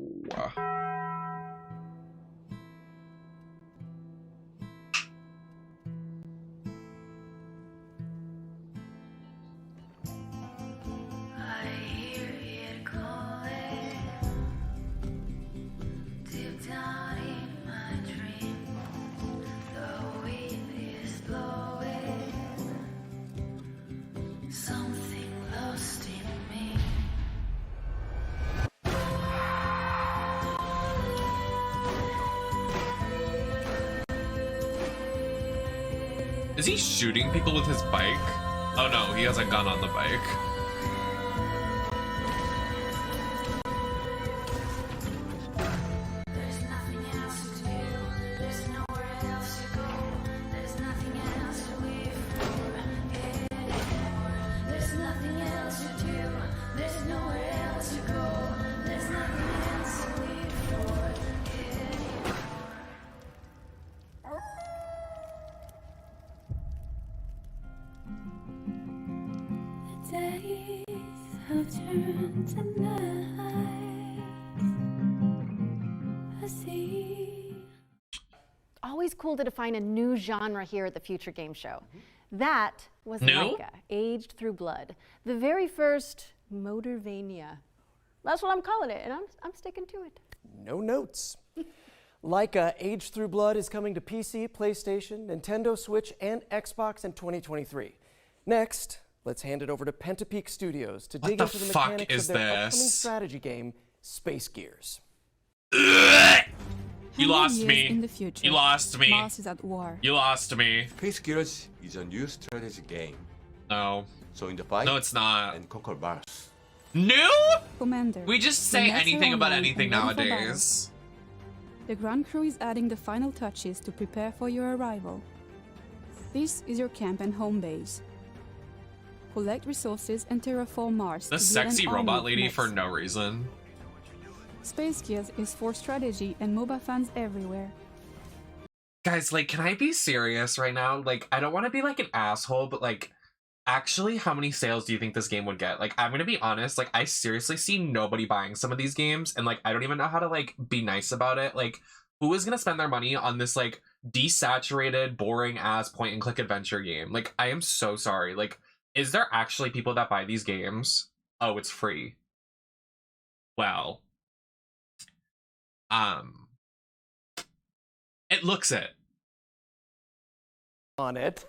Is he shooting people with his bike? Oh no, he has a gun on the bike. Always cool to define a new genre here at the Future Game Show. That was No? Laika, Aged Through Blood. The very first Motorvania. That's what I'm calling it, and I'm sticking to it. No notes. Laika Aged Through Blood is coming to PC, PlayStation, Nintendo Switch, and Xbox in 2023. Next, let's hand it over to Pentapeak Studios to dig into the mechanics of their upcoming strategy game, Space Gears. You lost me. In the future, you lost me. Mars is at war. You lost me. Space Gears is a new strategy game. No. So in the fight, no, it's not. And conquer Mars. New? Commander, we just say anything about anything nowadays. The ground crew is adding the final touches to prepare for your arrival. This is your camp and home base. Collect resources and terraform Mars. The sexy robot lady for no reason. Space Gears is for strategy and MOBA fans everywhere. Guys, like, can I be serious right now? Like, I don't want to be like an asshole, but like, actually, how many sales do you think this game would get? Like, I'm gonna be honest, like, I seriously see nobody buying some of these games, and like, I don't even know how to like be nice about it. Like, who is gonna spend their money on this like desaturated, boring ass point and click adventure game? Like, I am so sorry. Like, is there actually people that buy these games? Oh, it's free. Well, it looks it. On it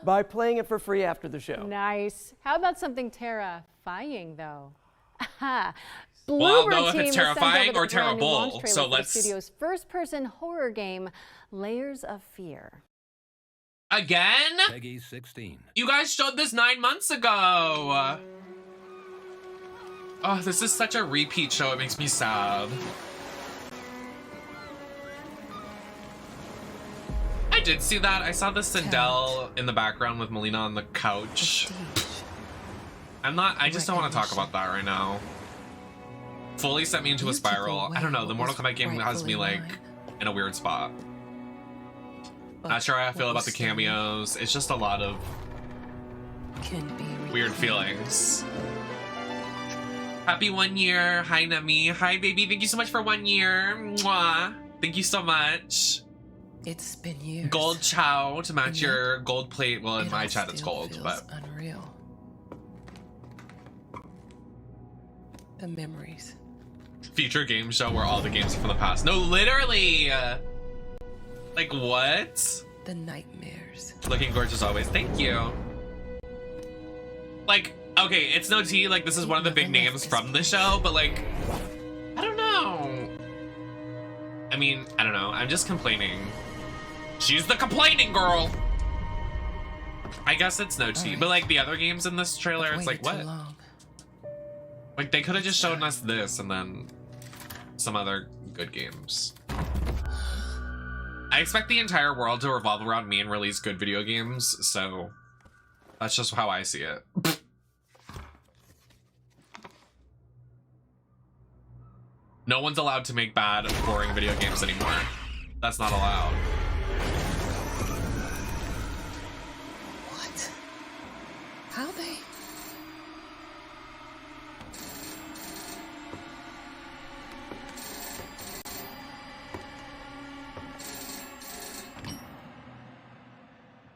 by playing it for free after the show. Nice. How about something terrifying, though? Aha. Well, I don't know if it's terrifying or terrible. So let's. The studio's first-person horror game, Layers of Fear. Again? Peggy 16. You guys showed this 9 months ago. Oh, this is such a repeat show. It makes me sad. I did see that. I saw the Sindel in the background with Melina on the couch. I just don't want to talk about that right now. Fully sent me into a spiral. I don't know, the Mortal Kombat game has me like in a weird spot. Not sure how I feel about the cameos. It's just a lot of weird feelings. Happy 1 year. Hi, Nemi. Hi, baby. Thank you so much for 1 year. Mwah. Thank you so much. It's been years. Gold chow to match your gold plate. Well, in my chat it's gold, but unreal. The memories. Future game show where all the games are from the past. No, literally. Like what? The nightmares. Looking gorgeous always. Thank you. Like, okay, it's no tea. Like, this is one of the big names from the show, but like, I don't know. I mean, I don't know. I'm just complaining. She's the complaining girl. I guess it's no tea, but like the other games in this trailer, it's like, what? Like, they could have just shown us this and then some other good games. I expect the entire world to revolve around me and release good video games, so that's just how I see it. No one's allowed to make bad, boring video games anymore. That's not allowed. What? How they?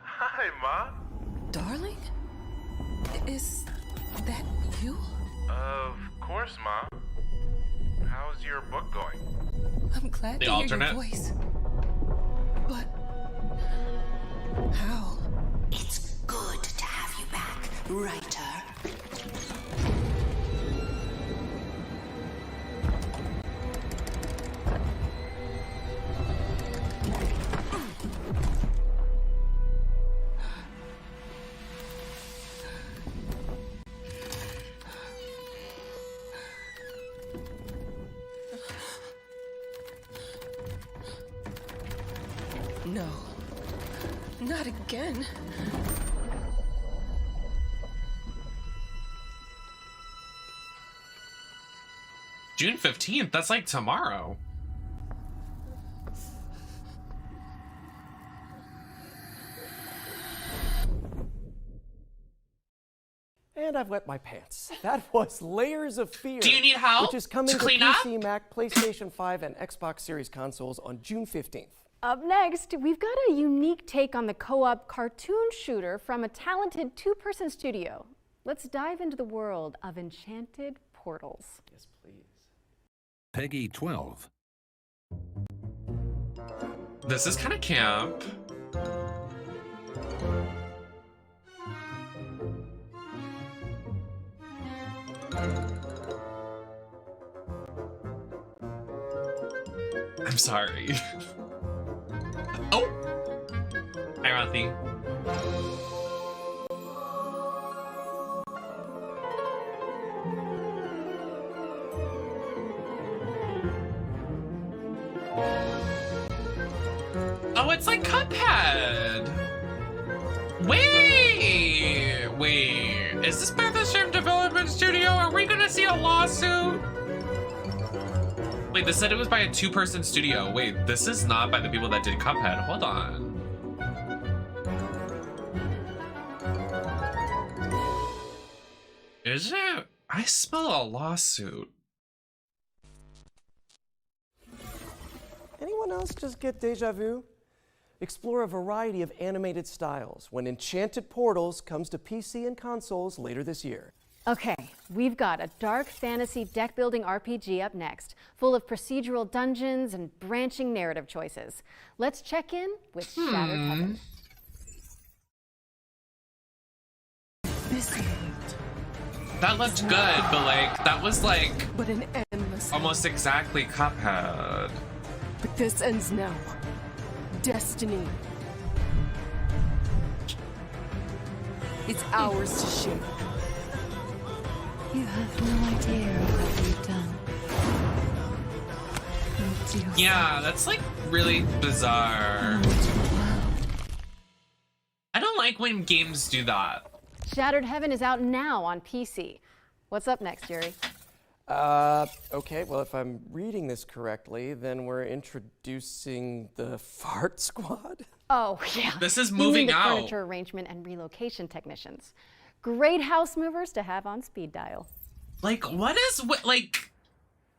Hi, Ma. Darling? Is that you? Of course, Ma. How's your book going? I'm glad to hear your voice. But how? It's good to have you back, writer. No. Not again. June 15th, that's like tomorrow. And I've wet my pants. That was Layers of Fear. Do you need help which is coming to to clean PC, up? Mac, PlayStation 5, and Xbox Series consoles on June 15th. Up next, we've got a unique take on the co-op cartoon shooter from a talented two-person studio. Let's dive into the world of Enchanted Portals. Yes, please. Peggy 12. This is kind of camp. I'm sorry. Oh! Hi, Rothy. Oh, it's like Cuphead! Wait! Is this Bethesda Development Studio? Are we gonna see a lawsuit? Wait, they said it was by a two-person studio. Wait, this is not by the people that did Cuphead. Hold on. Is it? I smell a lawsuit. Anyone else just get deja vu? Explore a variety of animated styles when Enchanted Portals comes to PC and consoles later this year. Okay, we've got a dark fantasy deck-building RPG up next, full of procedural dungeons and branching narrative choices. Let's check in with Shattered Heaven. That looked good, but like, that was like but an endless almost exactly Cuphead. But this ends now. Destiny. It's ours to shape. You have no idea of what you've done. Yeah, that's like really bizarre. I don't like when games do that. Shattered Heaven is out now on PC. What's up next, Yuri? Okay, well, if I'm reading this correctly, then we're introducing the Fart Squad? Oh, yeah. This is You mean moving the out. furniture arrangement and relocation technicians. Great house movers to have on speed dial. Like, like,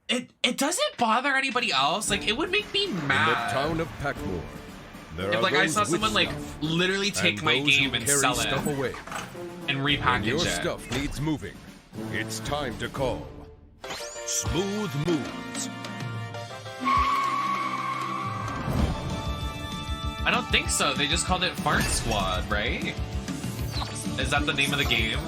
it doesn't bother anybody else. Like, it would make me mad. In the town of Packmore, there If are like I those saw with someone like stuff, literally take and my those who game and carry sell stuff it away. and When repackage your it. stuff needs moving, it's time to call Smooth Moves. I don't think so. They just called it Fart Squad, right? Is that the name of the game?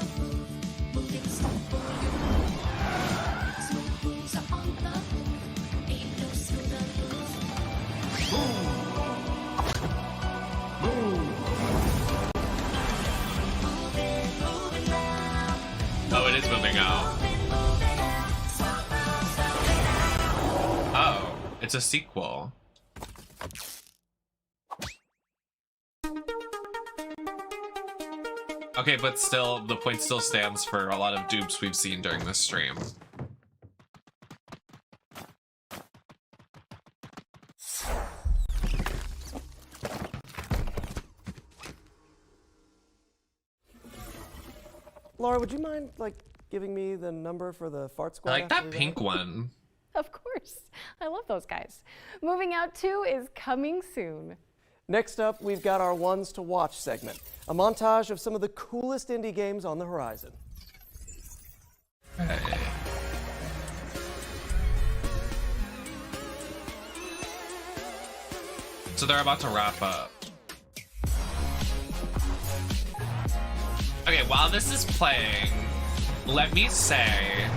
Oh, it is moving out. Oh, it's a sequel. Okay, but still, the point still stands for a lot of dupes we've seen during this stream. Laura, would you mind, like, giving me the number for the Fart Squad? I like that pink one. Of course. I love those guys. Moving Out 2 is coming soon. Next up, we've got our Ones to Watch segment, a montage of some of the coolest indie games on the horizon. Hey. So they're about to wrap up. Okay, while this is playing, let me say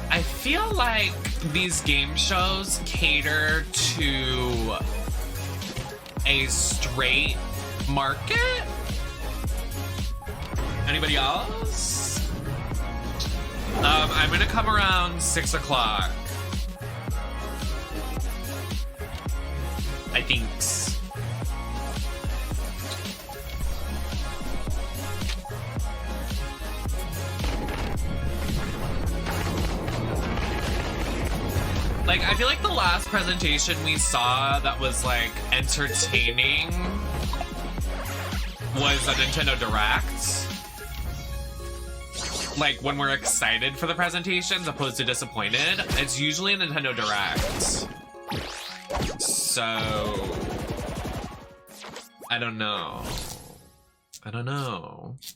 I feel like these game shows cater to a straight market. Anybody else? I'm gonna come around 6 o'clock. I think. Like, I feel like the last presentation we saw that was, like, entertaining was a Nintendo Direct. like when we're excited for the presentations opposed to disappointed, it's usually a Nintendo Direct. So I don't know.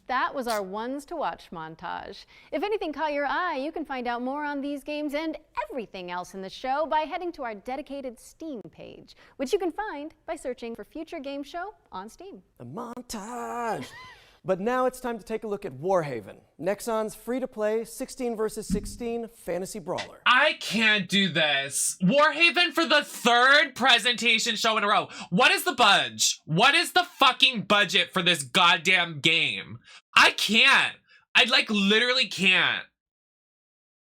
That was our ones to watch montage. If anything caught your eye, you can find out more on these games and everything else in the show by heading to our dedicated Steam page, which you can find by searching for Future Game Show on Steam. The montage! But now it's time to take a look at Warhaven, Nexon's free-to-play 16 vs. 16 fantasy brawler. I can't do this. Warhaven for the third presentation show in a row. What is the budge? What is the fucking budget for this goddamn game? I can't. I like literally can't.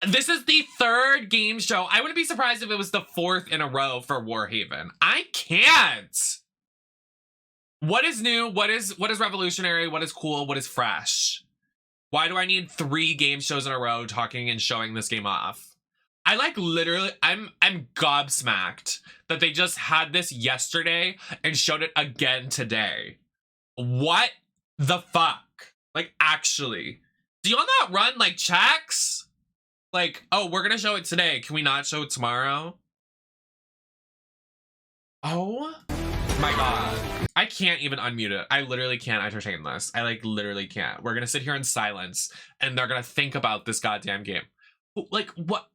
This is the third game show. I wouldn't be surprised if it was the fourth in a row for Warhaven. I can't. What is new? What is revolutionary? What is cool? What is fresh? Why do I need 3 game shows in a row talking and showing this game off? I like literally, I'm gobsmacked that they just had this yesterday and showed it again today. What the fuck? Like, actually, do y'all not run like checks? Like, oh, we're gonna show it today. Can we not show it tomorrow? Oh my God. I can't even unmute it. I literally can't entertain this. I like literally can't. We're gonna sit here in silence and they're gonna think about this goddamn game. Like what?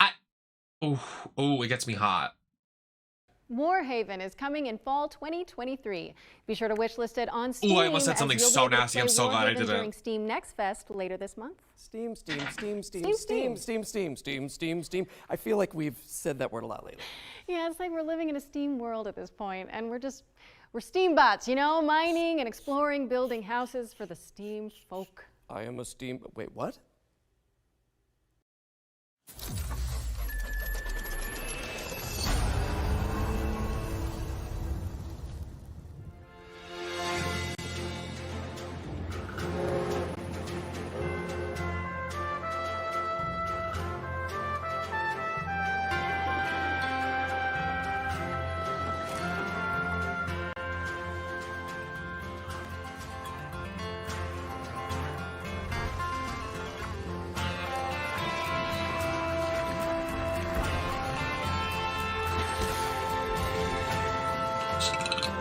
Oh, it gets me hot. Warhaven is coming in fall 2023. Be sure to wishlist it on Steam. Ooh, I almost said something so nasty. I'm so glad I did it. During Steam Next Fest later this month. Steam. I feel like we've said that word a lot lately. Yeah, it's like we're living in a Steam world at this point, and we're Steam bots, you know, mining and exploring, building houses for the Steam folk. I am a Steam. Wait, what?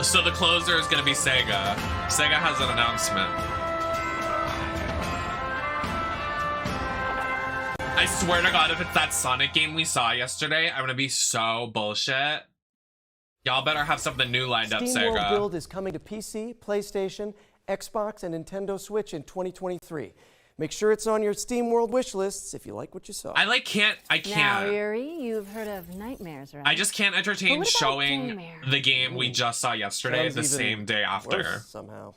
So the closer is gonna be Sega. Sega has an announcement. I swear to God, if it's that Sonic game we saw yesterday, I'm gonna be so bullshit. Y'all better have something new lined up, Steam World Sega. Build is coming to PC, PlayStation, Xbox, and Nintendo Switch in 2023. Make sure it's on your Steam World wish lists if you like what you saw. I can't. Now, Yuri, you've heard of Nightmares, right? I just can't entertain showing the game we just saw yesterday the same day after. Somehow.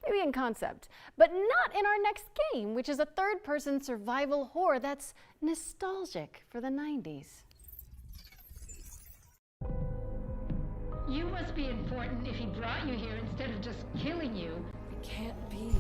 Maybe in concept, but not in our next game, which is a third-person survival horror that's nostalgic for the 90s. You must be important if he brought you here instead of just killing you. It can't be.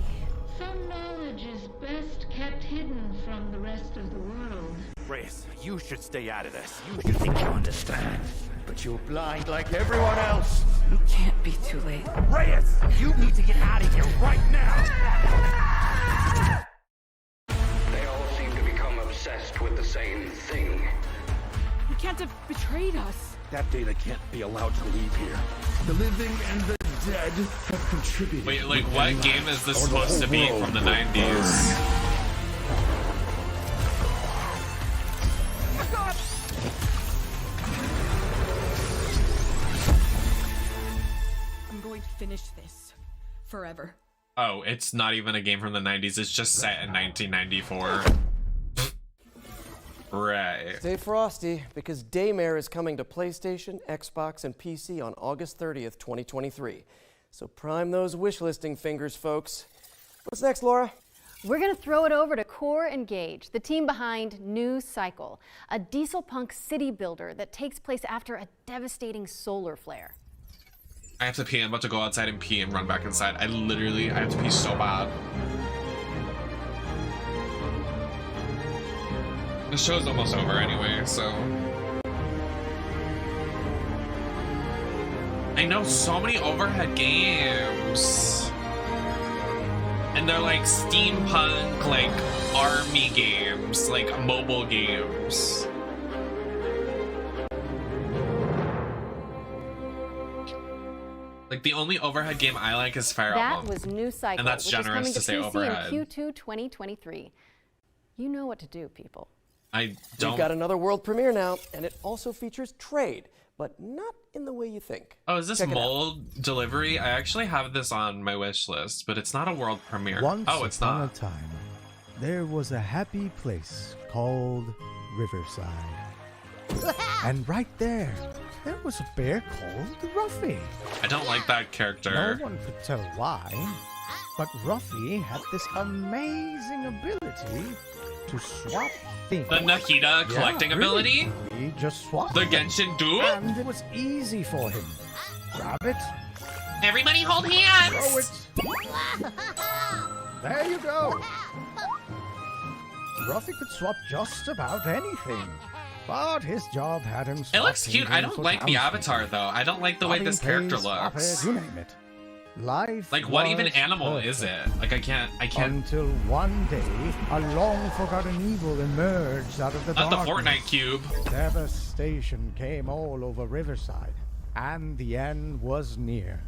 Some knowledge is best kept hidden from the rest of the world. Reyes, you should stay out of this. You think you understand, but you're blind like everyone else. It can't be too late. Reyes, you need to get out of here right now. They all seem to become obsessed with the same thing. He can't have betrayed us. That data can't be allowed to leave here. The living and the dead have contributed. Wait, like what game is this supposed to be from the 90s? I'm going to finish this forever. Oh, it's not even a game from the 90s. It's just set in 1994. Right. Stay frosty, because Daymare is coming to PlayStation, Xbox, and PC on August 30th, 2023. So prime those wishlisting fingers, folks. What's next, Laura? We're going to throw it over to Core Engage, the team behind New Cycle, a diesel punk city builder that takes place after a devastating solar flare. I have to pee. I'm about to go outside and pee and run back inside. I have to pee so bad. The show's almost over anyway, so. I know so many overhead games. And And they're like steampunk, like army games, like mobile games. Like the only overhead game I like is Fire Emblem. That was New Cycle, and that's which is generous coming to say PC overhead. in Q2 2023. You know what to do, people. I don't. We've got another world premiere now, and it also features trade, but not in the way you think. Oh, is this Check it out. mold delivery? I actually have this on my wish list, but it's not a world premiere. Once Oh, it's upon not. a time, there was a happy place called Riverside. And right there was a bear called Ruffy. I don't like that character. No one could tell why, but Ruffy had this amazing ability to swap things. The Nahida collecting ability? He just swapped The them. Genshin Duel? And it was easy for him. Grab it. Everybody hold hands! Throw it. There you go. Ruffy could swap just about anything. But his job had him It looks cute. I swapping don't for like the townsfolk. avatar though. I don't like the way this character looks. You name it. Life Like what even was animal perfect. is it? Like I can't. Until one day, a long-forgotten evil emerged out of the Not the darkness. Fortnite cube. Devastation came all over Riverside, and the end was near.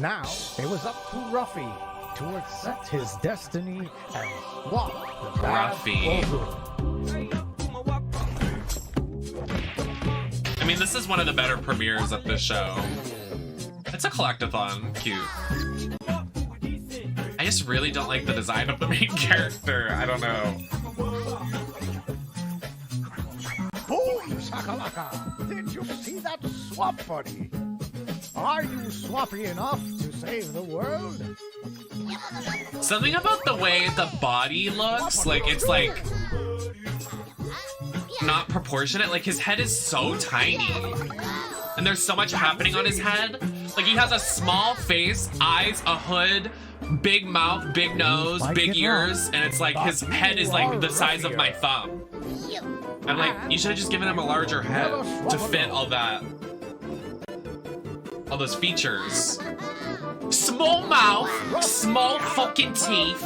Now, it was up to Ruffy to accept his destiny and swap the bad Ruffy. for good. I mean, this is one of the better premieres of this show. It's a collectathon. Cute. I just really don't like the design of the main character. I don't know. Boom, shakalaka! Did you see that swap, buddy? Are you swappy enough to save the world? Something about the way the body looks, like it's like not proportionate. Like his head is so tiny, and there's so much happening on his head. Like he has a small face, eyes, a hood, big mouth, big nose, big ears, and it's like his head is like the size of my thumb. I'm like, you should have just given him a larger head to fit all that, all those features. Small mouth, small fucking teeth.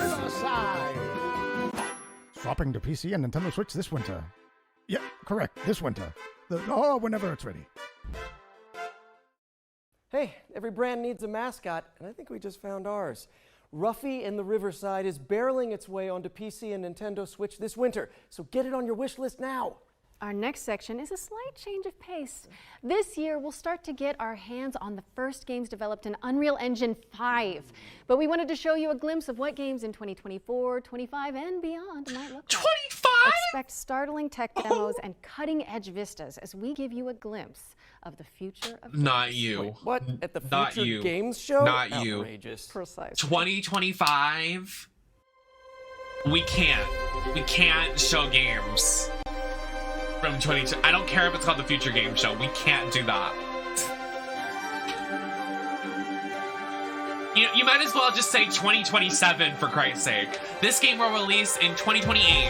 Swapping to PC and Nintendo Switch this winter. Yeah, correct, this winter. Whenever it's ready. Hey, every brand needs a mascot, and I think we just found ours. Ruffy in the Riverside is barreling its way onto PC and Nintendo Switch this winter, so get it on your wish list now. Our next section is a slight change of pace. This year, we'll start to get our hands on the first games developed in Unreal Engine 5. But we wanted to show you a glimpse of what games in 2024, 25, and beyond might look like. 25? Expect startling tech demos and cutting-edge vistas as we give you a glimpse of the future of Not games. you. Wait, what? At the Not Future you. Games Show? Not you. Outrageous. Precisely. 2025. We can't show games from 22. I don't care if it's called the Future Game Show. We can't do that. You might as well just say 2027 for Christ's sake. This game will release in 2028.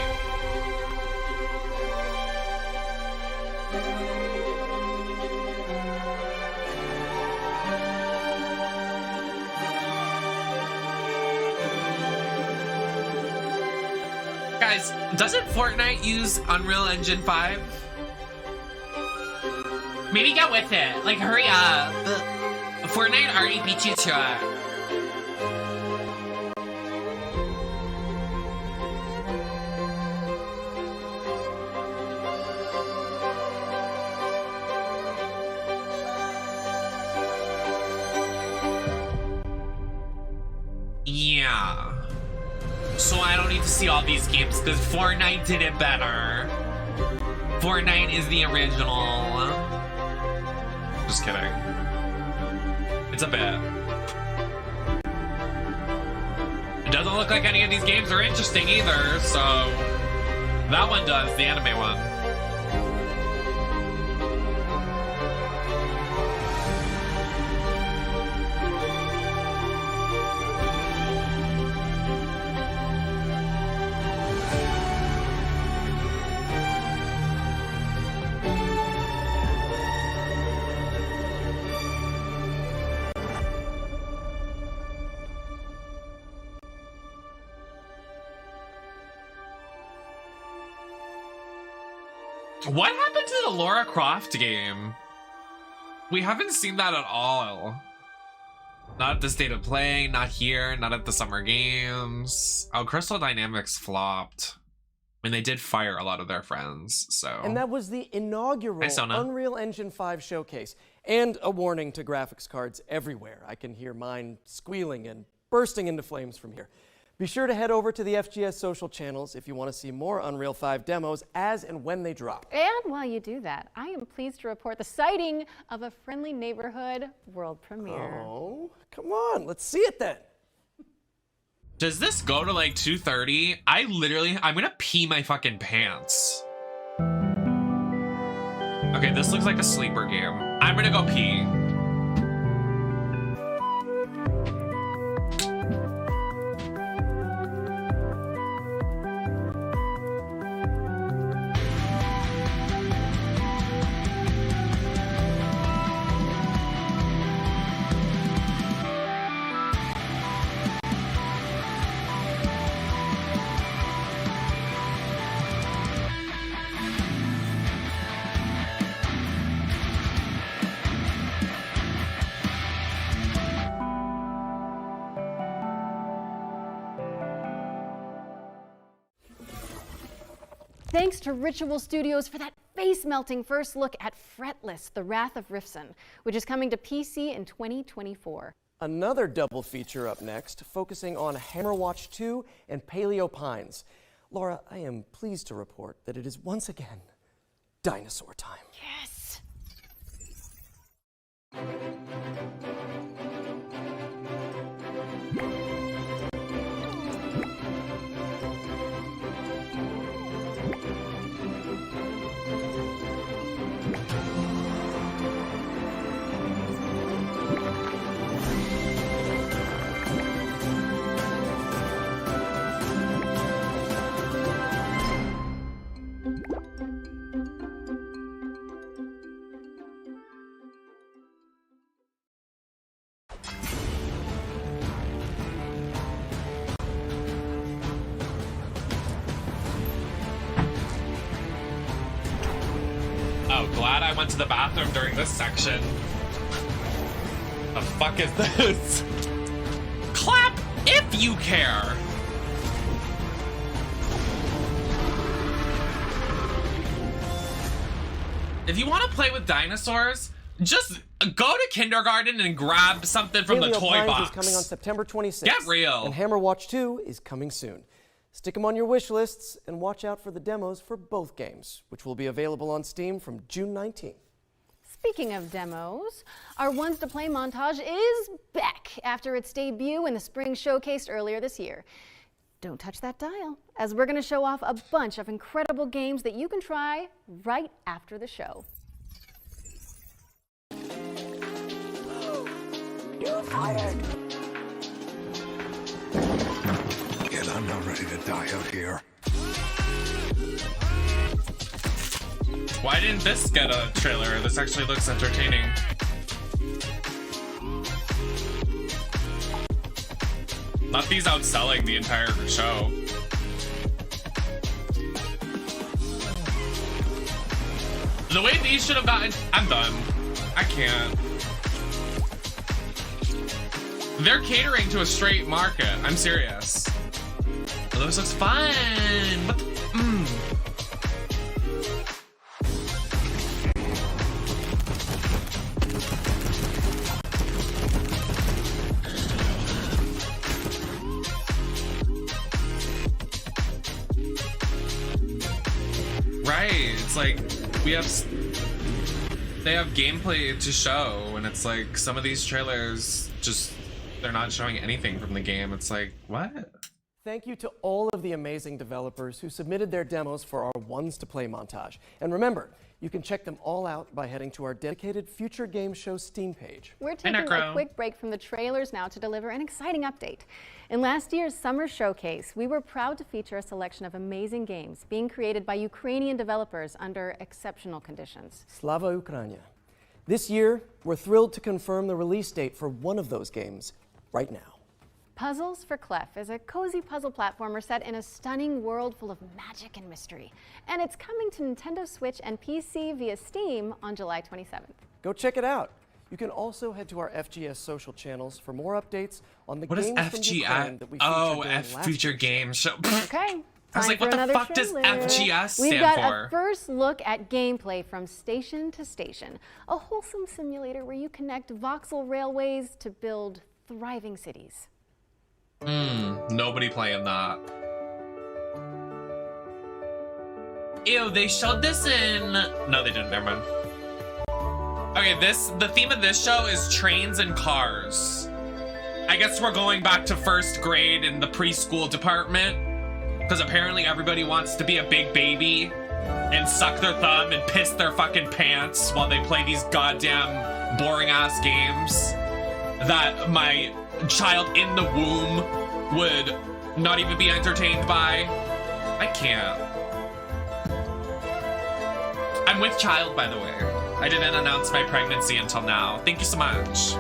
Guys, doesn't Fortnite use Unreal Engine 5? Maybe get with it. Like, hurry up. Fortnite already beat you to it. Yeah. So I don't need to see all these games because Fortnite did it better. Fortnite is the original. Just kidding. It's a bit. It doesn't look like any of these games are interesting either, so that one does, the anime one. What happened to the Lara Croft game? We haven't seen that at all. Not at the State of Play, not here, not at the Summer Games. Oh, Crystal Dynamics flopped. I mean, they did fire a lot of their friends, so. And that was the inaugural Unreal Engine 5 showcase. And a warning to graphics cards everywhere. I can hear mine squealing and bursting into flames from here. Be sure to head over to the FGS social channels if you want to see more Unreal 5 demos as and when they drop. And while you do that, I am pleased to report the sighting of a Friendly Neighborhood world premiere. Oh, come on, let's see it then. Does this go to like 2:30? I'm gonna pee my fucking pants. Okay, this looks like a sleeper game. I'm gonna go pee. Thanks to Ritual Studios for that face-melting first look at Fretless, The Wrath of Rifson, which is coming to PC in 2024. Another double feature up next, focusing on Hammerwatch 2 and Paleo Pines. Laura, I am pleased to report that it is once again dinosaur time. Yes! Oh, glad I went to the bathroom during this section. The fuck is this? Clap if you care. If you want to play with dinosaurs, just go to kindergarten and grab something from the toy Pines box. is coming on September 26th. Get real. And Hammerwatch 2 is coming soon. Stick them on your wish lists and watch out for the demos for both games, which will be available on Steam from June 19th. Speaking of demos, our Ones to Play montage is back after its debut in the spring showcase earlier this year. Don't touch that dial, as we're going to show off a bunch of incredible games that you can try right after the show. You're fired. Kid, I'm not ready to die out here. Why didn't this get a trailer? This actually looks entertaining. Not these outselling the entire show. The way these should have gotten... I'm done. I can't. They're catering to a straight market. I'm serious. Oh, this looks fun. What the... Right, it's like they have gameplay to show, and it's like some of these trailers just, they're not showing anything from the game. It's like, what? Thank you to all of the amazing developers who submitted their demos for our Ones to Play montage. And remember, you can check them all out by heading to our dedicated Future Game Show Steam page. We're taking a quick break from the trailers now to deliver an exciting update. In last year's summer showcase, we were proud to feature a selection of amazing games being created by Ukrainian developers under exceptional conditions. Slava Ukraina. This year, we're thrilled to confirm the release date for one of those games right now. Puzzles for Clef is a cozy puzzle platformer set in a stunning world full of magic and mystery. And it's coming to Nintendo Switch and PC via Steam on July 27th. Go check it out. You can also head to our FGS social channels for more updates on the games from Ukraine that we featured during last Future Game Show. Okay. I was like, what the fuck does FGS stand for? We've got a first look at gameplay from Station to Station, a wholesome simulator where you connect voxel railways to build thriving cities. Nobody playing that. Ew, they showed this in... No, they didn't. Never mind. Okay, the theme of this show is trains and cars. I guess we're going back to first grade in the preschool department. Because apparently everybody wants to be a big baby and suck their thumb and piss their fucking pants while they play these goddamn boring ass games that my child in the womb would not even be entertained by. I can't. I'm with child, by the way. I didn't announce my pregnancy until now. Thank you so much.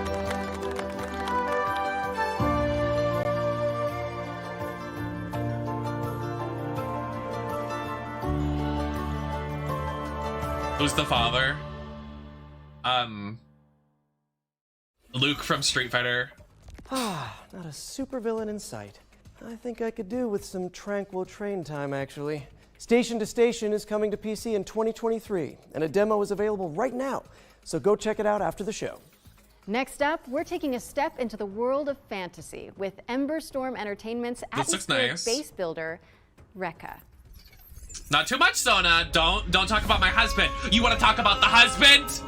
Who's the father? Luke from Street Fighter. Not a supervillain in sight. I think I could do with some tranquil train time, actually. Station to Station is coming to PC in 2023, and a demo is available right now, so go check it out after the show. Next up, we're taking a step into the world of fantasy with Ember Storm Entertainment's atmospheric base builder, Rekka. Not too much, Sona. Don't talk about my husband. You want to talk about the husband?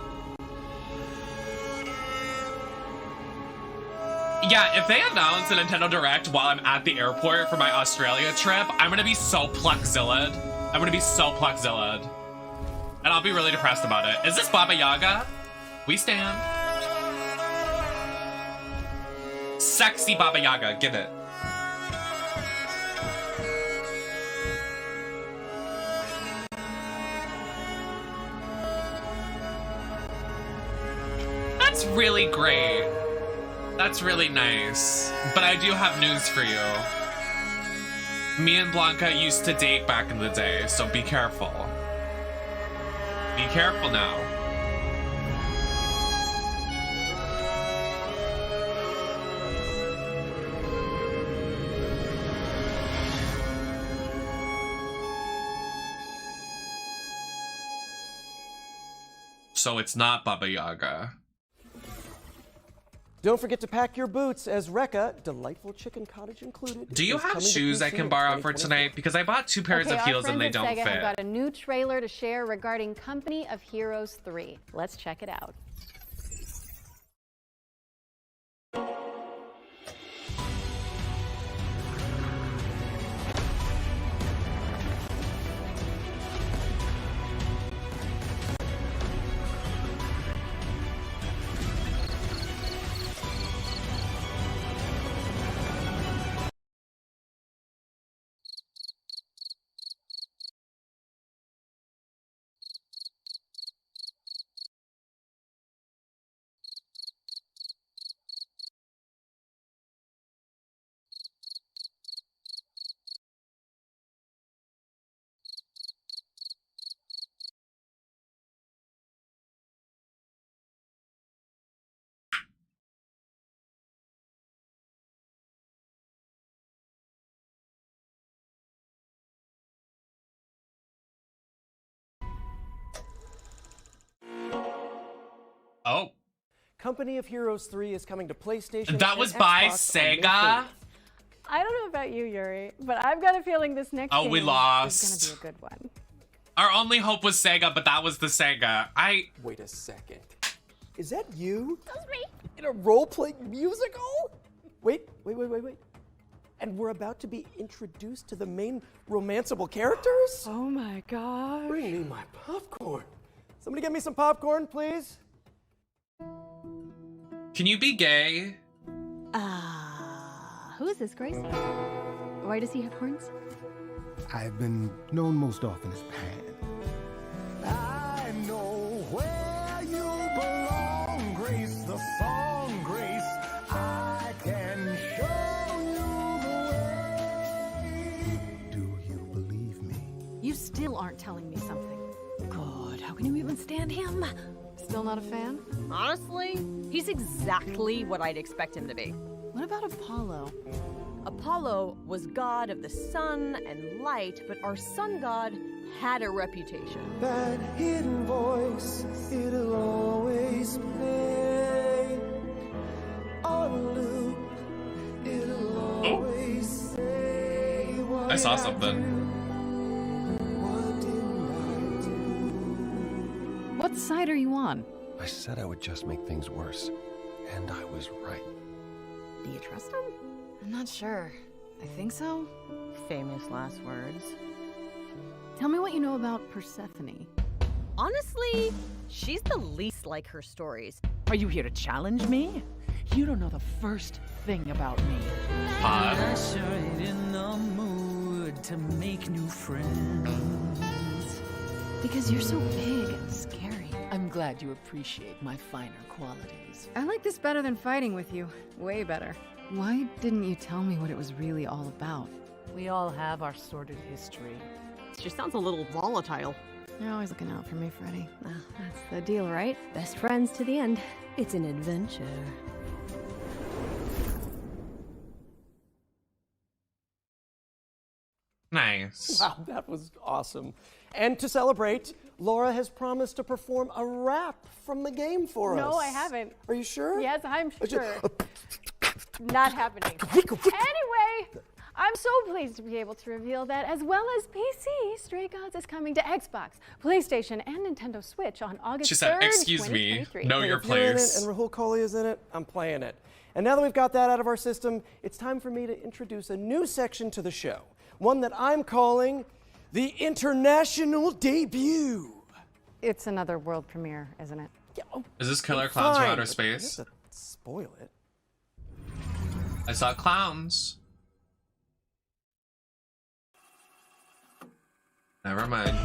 Yeah, if they announce a Nintendo Direct while I'm at the airport for my Australia trip, I'm gonna be so pluckzillaed. I'm gonna be so pluckzillaed. And I'll be really depressed about it. Is this Baba Yaga? We stand. Sexy Baba Yaga, give it. That's really great. That's really nice. But I do have news for you. Me and Blanca used to date back in the day, so be careful. Be careful now. So it's not Baba Yaga. Don't forget to pack your boots as Rekka, delightful chicken cottage included. Do you have shoes I can borrow for tonight? Because I bought 2 pairs of heels and they don't fit. I've got a new trailer to share regarding Company of Heroes 3. Let's check it out. Oh. Company of Heroes 3 is coming to PlayStation. That was by Sega? I don't know about you, Yuri, but I've got a feeling this next game we lost. is going to be a good one. Our only hope was Sega, but that was the Sega. Wait a second. Is that you? That's me. In a role-playing musical? Wait. And we're about to be introduced to the main romanceable characters? Oh my god. Bring me my popcorn. Somebody get me some popcorn, please. Can you be gay? Who is this, Gracie? Why does he have horns? I've been known most often as Pan. I know where you belong, Grace, the song, Grace. I can show still aren't telling me something. God, how can you even stand him? Still not a fan? Honestly, he's exactly what I'd expect him to be. What about Apollo? Apollo was god of the sun and light, but our sun god had a reputation. That hidden voice, it'll always play on loop. It'll always say what I saw something. What side are you on? I said I would just make things worse, and I was right. Do you trust him? I'm not sure. I think so. Famous last words. Tell me what you know about Persephone. Honestly, she's the least like her stories. Are you here to challenge me? You don't know the first thing about me. Pod. Sure ain't in the mood to make new friends. Because you're so big and scary. I'm glad you appreciate my finer qualities. I like this better than fighting with you. Way better. Why didn't you tell me what it was really all about? We all have our sordid history. She sounds a little volatile. You're always looking out for me, Freddie. Well, that's the deal, right? Best friends to the end. It's an adventure. Nice. Wow, that was awesome. And to celebrate, Laura has promised to perform a rap from the game for us. No, I haven't. Are you sure? Yes, I'm sure. Not happening. Anyway, I'm so pleased to be able to reveal that, as well as PC, Stray Gods is coming to Xbox, PlayStation, and Nintendo Switch on August 3rd, She said, excuse me, know your place. And Rahul Kohli is in it, I'm playing it. And now that we've got that out of our system, it's time for me to introduce a new section to the show. One that I'm calling the International Debut. It's another world premiere, isn't it? Yeah, Is this Killer Clowns from fine, Outer but Space? you have to spoil it. I saw clowns. Never mind.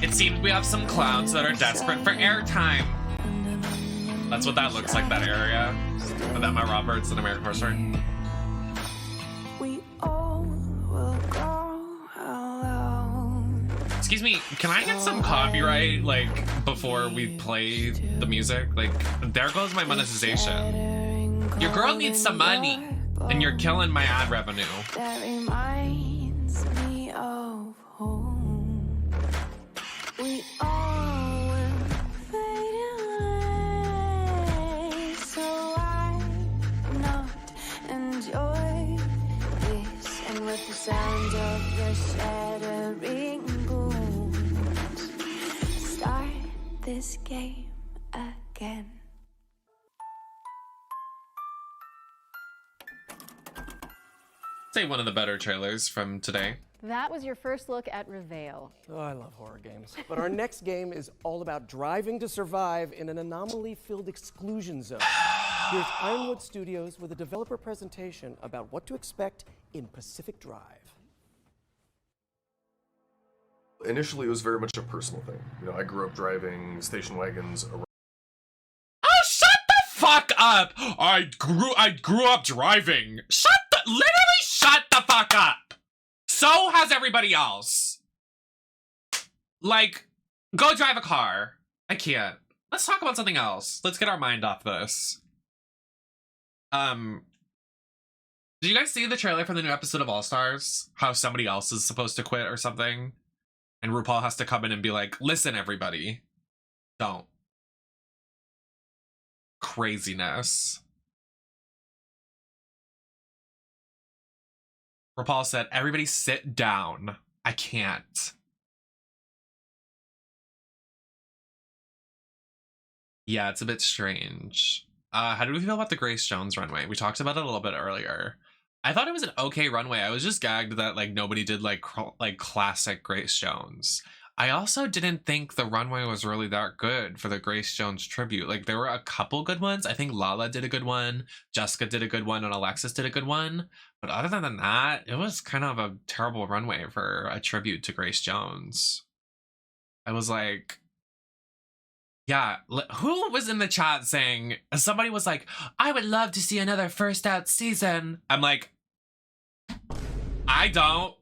It seems we have some clowns that are desperate for airtime. That's what that looks like, that area. With Emma Roberts and American Horror Story. Excuse me, can I get some copyright, like, before we play the music? Like, there goes my monetization. Your girl needs some money, and you're killing my ad revenue. That reminds me of home. We all will fade away, so why not enjoy this? And with the sound of the shattering booms, start this game again. Say one of the better trailers from today. That was your first look at Reveal. Oh, I love horror games. But our next game is all about driving to survive in an anomaly-filled exclusion zone. Here's Ironwood Studios with a developer presentation about what to expect in Pacific Drive. Initially, it was very much a personal thing. You know, I grew up driving station wagons around. Oh, shut the fuck up! I grew up driving. Literally shut the fuck up! So has everybody else. Like, go drive a car. I can't. Let's talk about something else. Let's get our mind off this. Did you guys see the trailer for the new episode of All Stars? How somebody else is supposed to quit or something? And RuPaul has to come in and be like, listen, everybody. Don't. Craziness. RuPaul said, everybody sit down. I can't. Yeah, it's a bit strange. How do we feel about the Grace Jones runway? We talked about it a little bit earlier. I thought it was an okay runway. I was just gagged that like nobody did like classic Grace Jones. I also didn't think the runway was really that good for the Grace Jones tribute. Like there were a couple good ones. I think Lala did a good one, Jessica did a good one, and Alexis did a good one. But other than that, it was kind of a terrible runway for a tribute to Grace Jones. I was like, yeah, who was in the chat saying, somebody was like, I would love to see another First Out season. I'm like, I don't.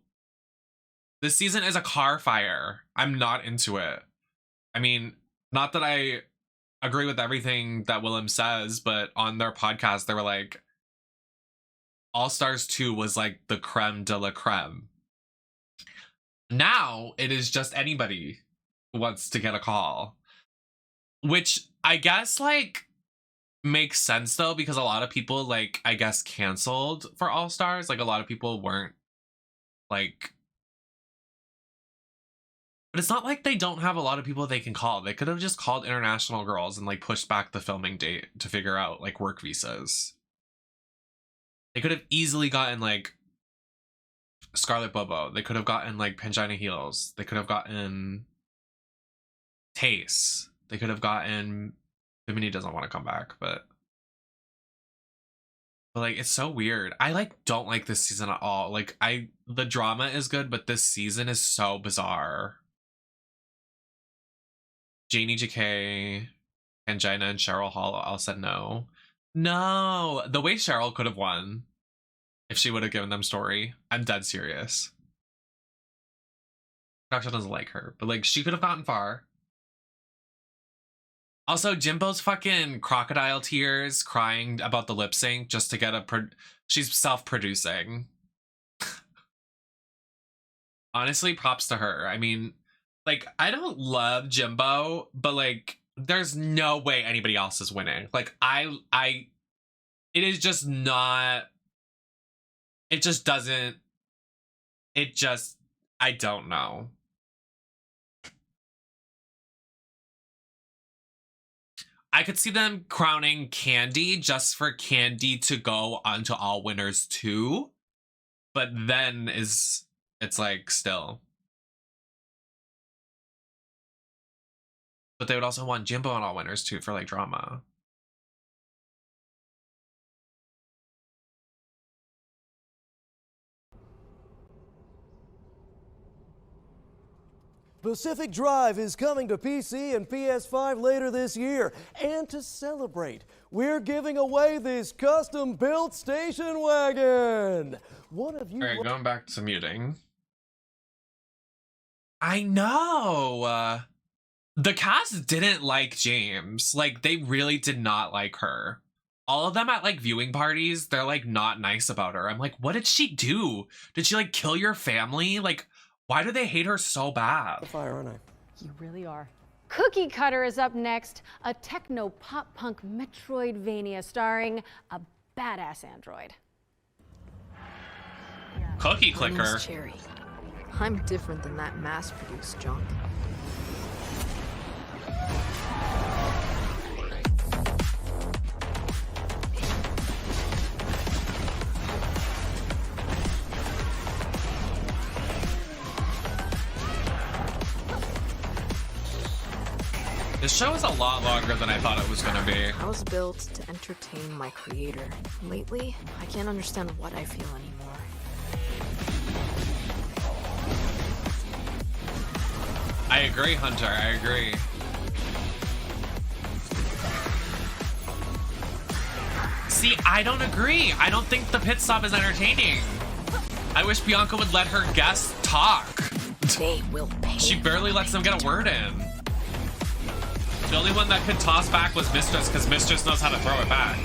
This season is a car fire. I'm not into it. I mean, not that I agree with everything that Willem says, but on their podcast, they were like, All Stars 2 was like the creme de la creme. Now it is just anybody who wants to get a call. Which I guess like makes sense though, because a lot of people like, I guess, canceled for All Stars. Like a lot of people weren't like, but it's not like they don't have a lot of people they can call. They could have just called international girls and like pushed back the filming date to figure out like work visas. They could have easily gotten like Scarlett Bobo. They could have gotten like Pangina Heels. They could have gotten Tace. They could have gotten, Bimini doesn't want to come back, but like it's so weird. I like don't like this season at all. Like the drama is good, but this season is so bizarre. Janie JK, Pangina, and Cheryl Hall all said no. No, the way Cheryl could have won if she would have given them story. I'm dead serious. Production doesn't like her, but like she could have gotten far. Also, Jimbo's fucking crocodile tears crying about the lip sync just to get she's self-producing. Honestly, props to her. I mean, like, I don't love Jimbo, but like, there's no way anybody else is winning. Like, it is just not, it just doesn't, I don't know. I could see them crowning Candy just for Candy to go onto All Winners too. But then it's like still. But they would also want Jimbo on All Winners too for like drama. Pacific Drive is coming to PC and PS5 later this year. And to celebrate, we're giving away this custom-built station wagon. One of you... All right, going back to muting. I know. The cast didn't like James. Like, they really did not like her. All of them at, like, viewing parties, they're, like, not nice about her. I'm like, what did she do? Did she, like, kill your family? Like... Why do they hate her so bad? Fire, aren't I? You really are. Cookie Cutter is up next, a techno pop punk Metroidvania starring a badass android. Cookie Clicker. My name's Cherry. I'm different than that mass-produced junk. This show is a lot longer than I thought it was gonna be. I was built to entertain my creator. Lately, I can't understand what I feel anymore. I agree, Hunter, I agree. See, I don't agree. I don't think the pit stop is entertaining. I wish Bianca would let her guests talk. They will pay. She barely lets them get a word in. The only one that could toss back was Mistress, because Mistress knows how to throw it back.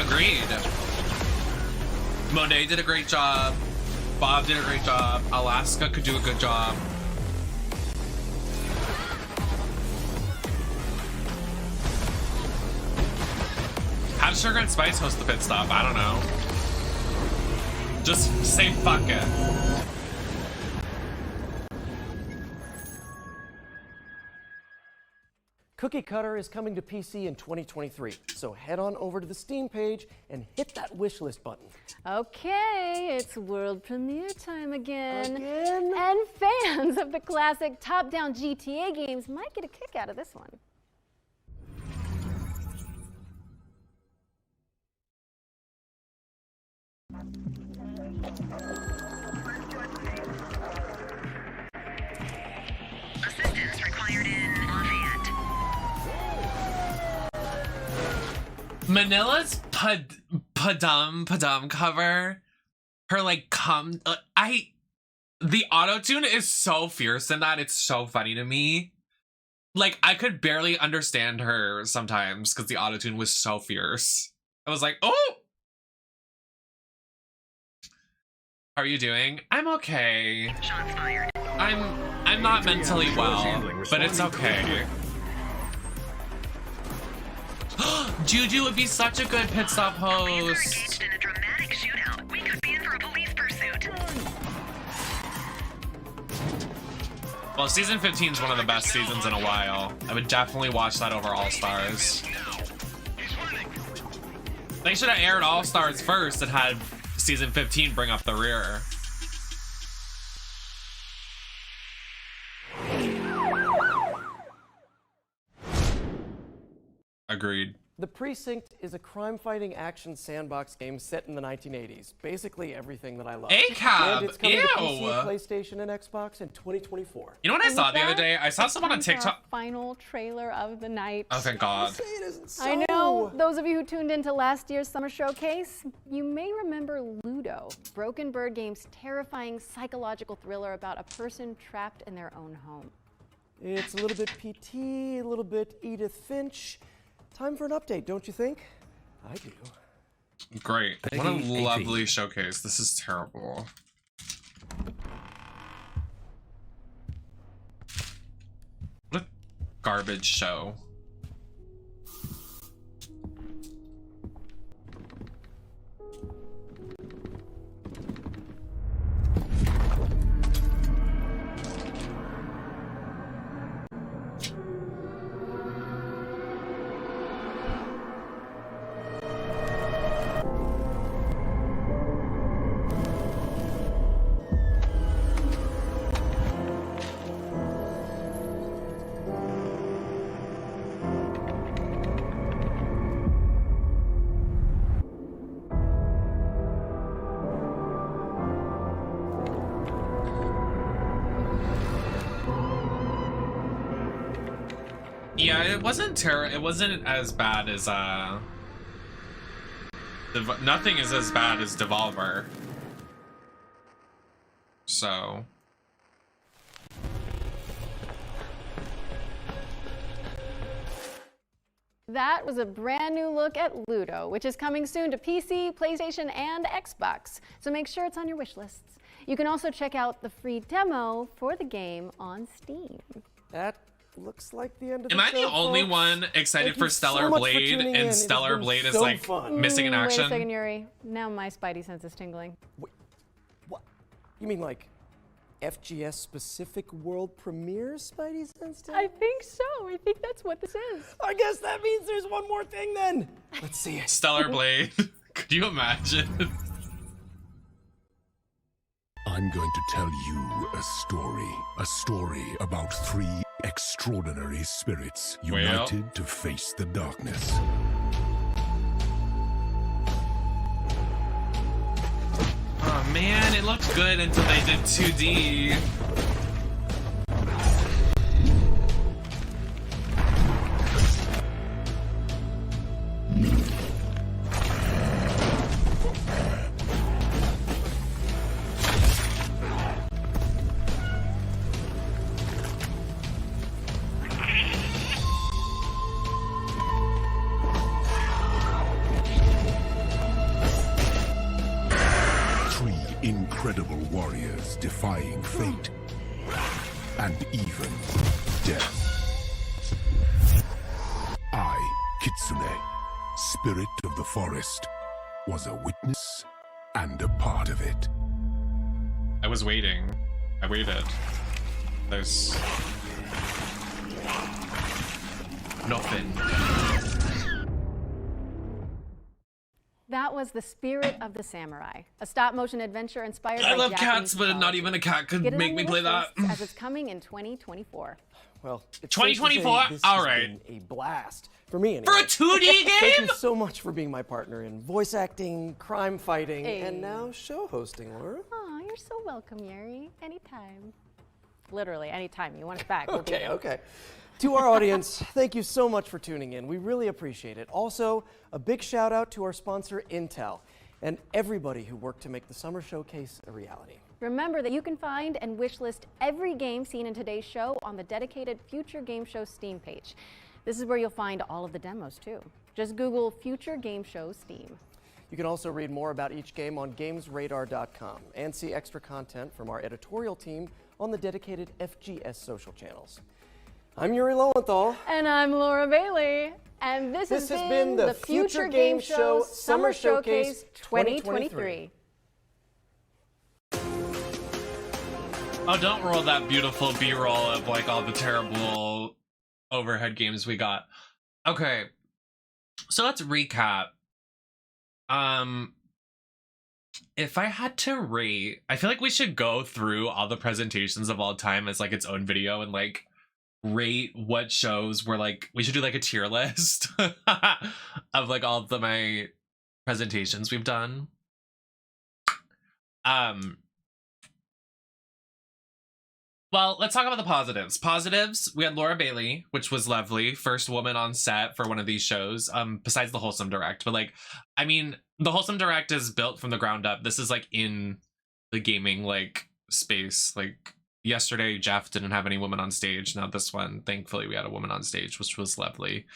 Agreed. Monet did a great job. Bob did a great job. Alaska could do a good job. How does Sugar and Spice host the pit stop? I don't know. Just say fuck it. Cookie Cutter is coming to PC in 2023, so head on over to the Steam page and hit that wishlist button. Okay, it's world premiere time again. And fans of the classic top-down GTA games might get a kick out of this one. Assistance required in Lafayette. Manila's Padum cover, her like the auto-tune is so fierce in that, it's so funny to me. Like, I could barely understand her sometimes because the auto-tune was so fierce. I was like, oh! How are you doing? I'm okay. Shots fired. I'm not mentally well, but it's okay. Juju would be such a good pit stop host. Engaged in a dramatic shootout. We could be in for a police pursuit. Well, season 15 is one of the best seasons in a while. I would definitely watch that over All Stars. They should have aired All Stars first and had season 15 bring up the rear. Agreed. The Precinct is a crime-fighting action sandbox game set in the 1980s. Basically everything that I love. ACAB! And it's coming to Ew! PC, PlayStation, and Xbox in 2024. You know what I saw the other day? I saw someone on Time for our TikTok. Final trailer of the night. Oh, thank God. I know. Those of you who tuned into last year's summer showcase, you may remember Ludo, Broken Bird Game's terrifying psychological thriller about a person trapped in their own home. It's a little bit PT, a little bit Edith Finch. Time for an update, don't you think? I do. Great. What a lovely showcase. This is terrible. What a garbage show. Yeah, it wasn't it wasn't as bad as nothing is as bad as Devolver. So That was a brand new look at Ludo, which is coming soon to PC, PlayStation, and Xbox. So make sure it's on your wish lists. You can also check out the free demo for the game on Steam. That looks like the end of the am I show, the only folks. one excited Thank for you Stellar so much for Blade tuning in. It and has Stellar been Blade is so like fun. missing in action? Wait a second, Yuri. Now my spidey sense is tingling. Wait, what? You mean like FGS specific world premiere Spidey Sense? I think so. I think that's what this is. I guess that means there's one more thing then. Let's see it. Stellar Blade. Could you imagine? I'm going to tell you a story about 3 extraordinary spirits united to face the darkness. Oh man, it looked good until they did 2D. Incredible warriors defying fate and even death. I, Kitsune, spirit of the forest, was a witness and a part of it. I was waiting. I waited. There's... Nothing. That was The Spirit of the Samurai, a stop-motion adventure inspired by I love Japanese cats, but not mythology. even a cat could Get it make on me your play wish that. lists as it's coming in 2024. Well, it's 2024? This All has right. been a blast for me anyway. For a 2D game? Thank you so much for being my partner in voice acting, crime fighting, Hey. and now show hosting, Laura. Oh, you're so welcome, Yuri. Anytime. Literally, anytime you want it back. we'll be Okay, there. okay. To our audience, thank you so much for tuning in. We really appreciate it. Also, a big shout out to our sponsor, Intel, and everybody who worked to make the Summer Showcase a reality. Remember that you can find and wishlist every game seen in today's show on the dedicated Future Game Show Steam page. This is where you'll find all of the demos too. Just Google Future Game Show Steam. You can also read more about each game on GamesRadar.com and see extra content from our editorial team on the dedicated FGS social channels. I'm Yuri Lowenthal. And I'm Laura Bailey. And this has been the Future Game Show Summer Showcase 2023. Oh, don't roll that beautiful B-roll of like all the terrible overhead games we got. Okay, so let's recap. If I had to rate, I feel like we should go through all the presentations of all time as like its own video and like rate what shows were like, we should do like a tier list of like all of my presentations we've done. Well, let's talk about the positives. Positives, we had Laura Bailey, which was lovely. First woman on set for one of these shows, besides the Wholesome Direct. But like, I mean, the Wholesome Direct is built from the ground up. This is like in the gaming like space. Like yesterday, Jeff didn't have any women on stage. Now this one, thankfully, we had a woman on stage, which was lovely.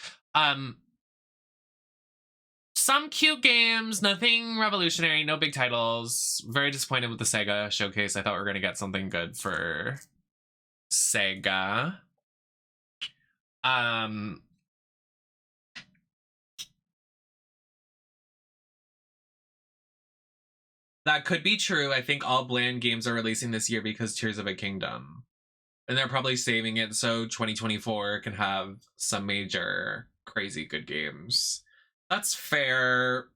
Some cute games, nothing revolutionary, no big titles. Very disappointed with the Sega showcase. I thought we were gonna get something good for Sega. That could be true. I think all bland games are releasing this year because Tears of a Kingdom. And they're probably saving it so 2024 can have some major crazy good games. That's fair.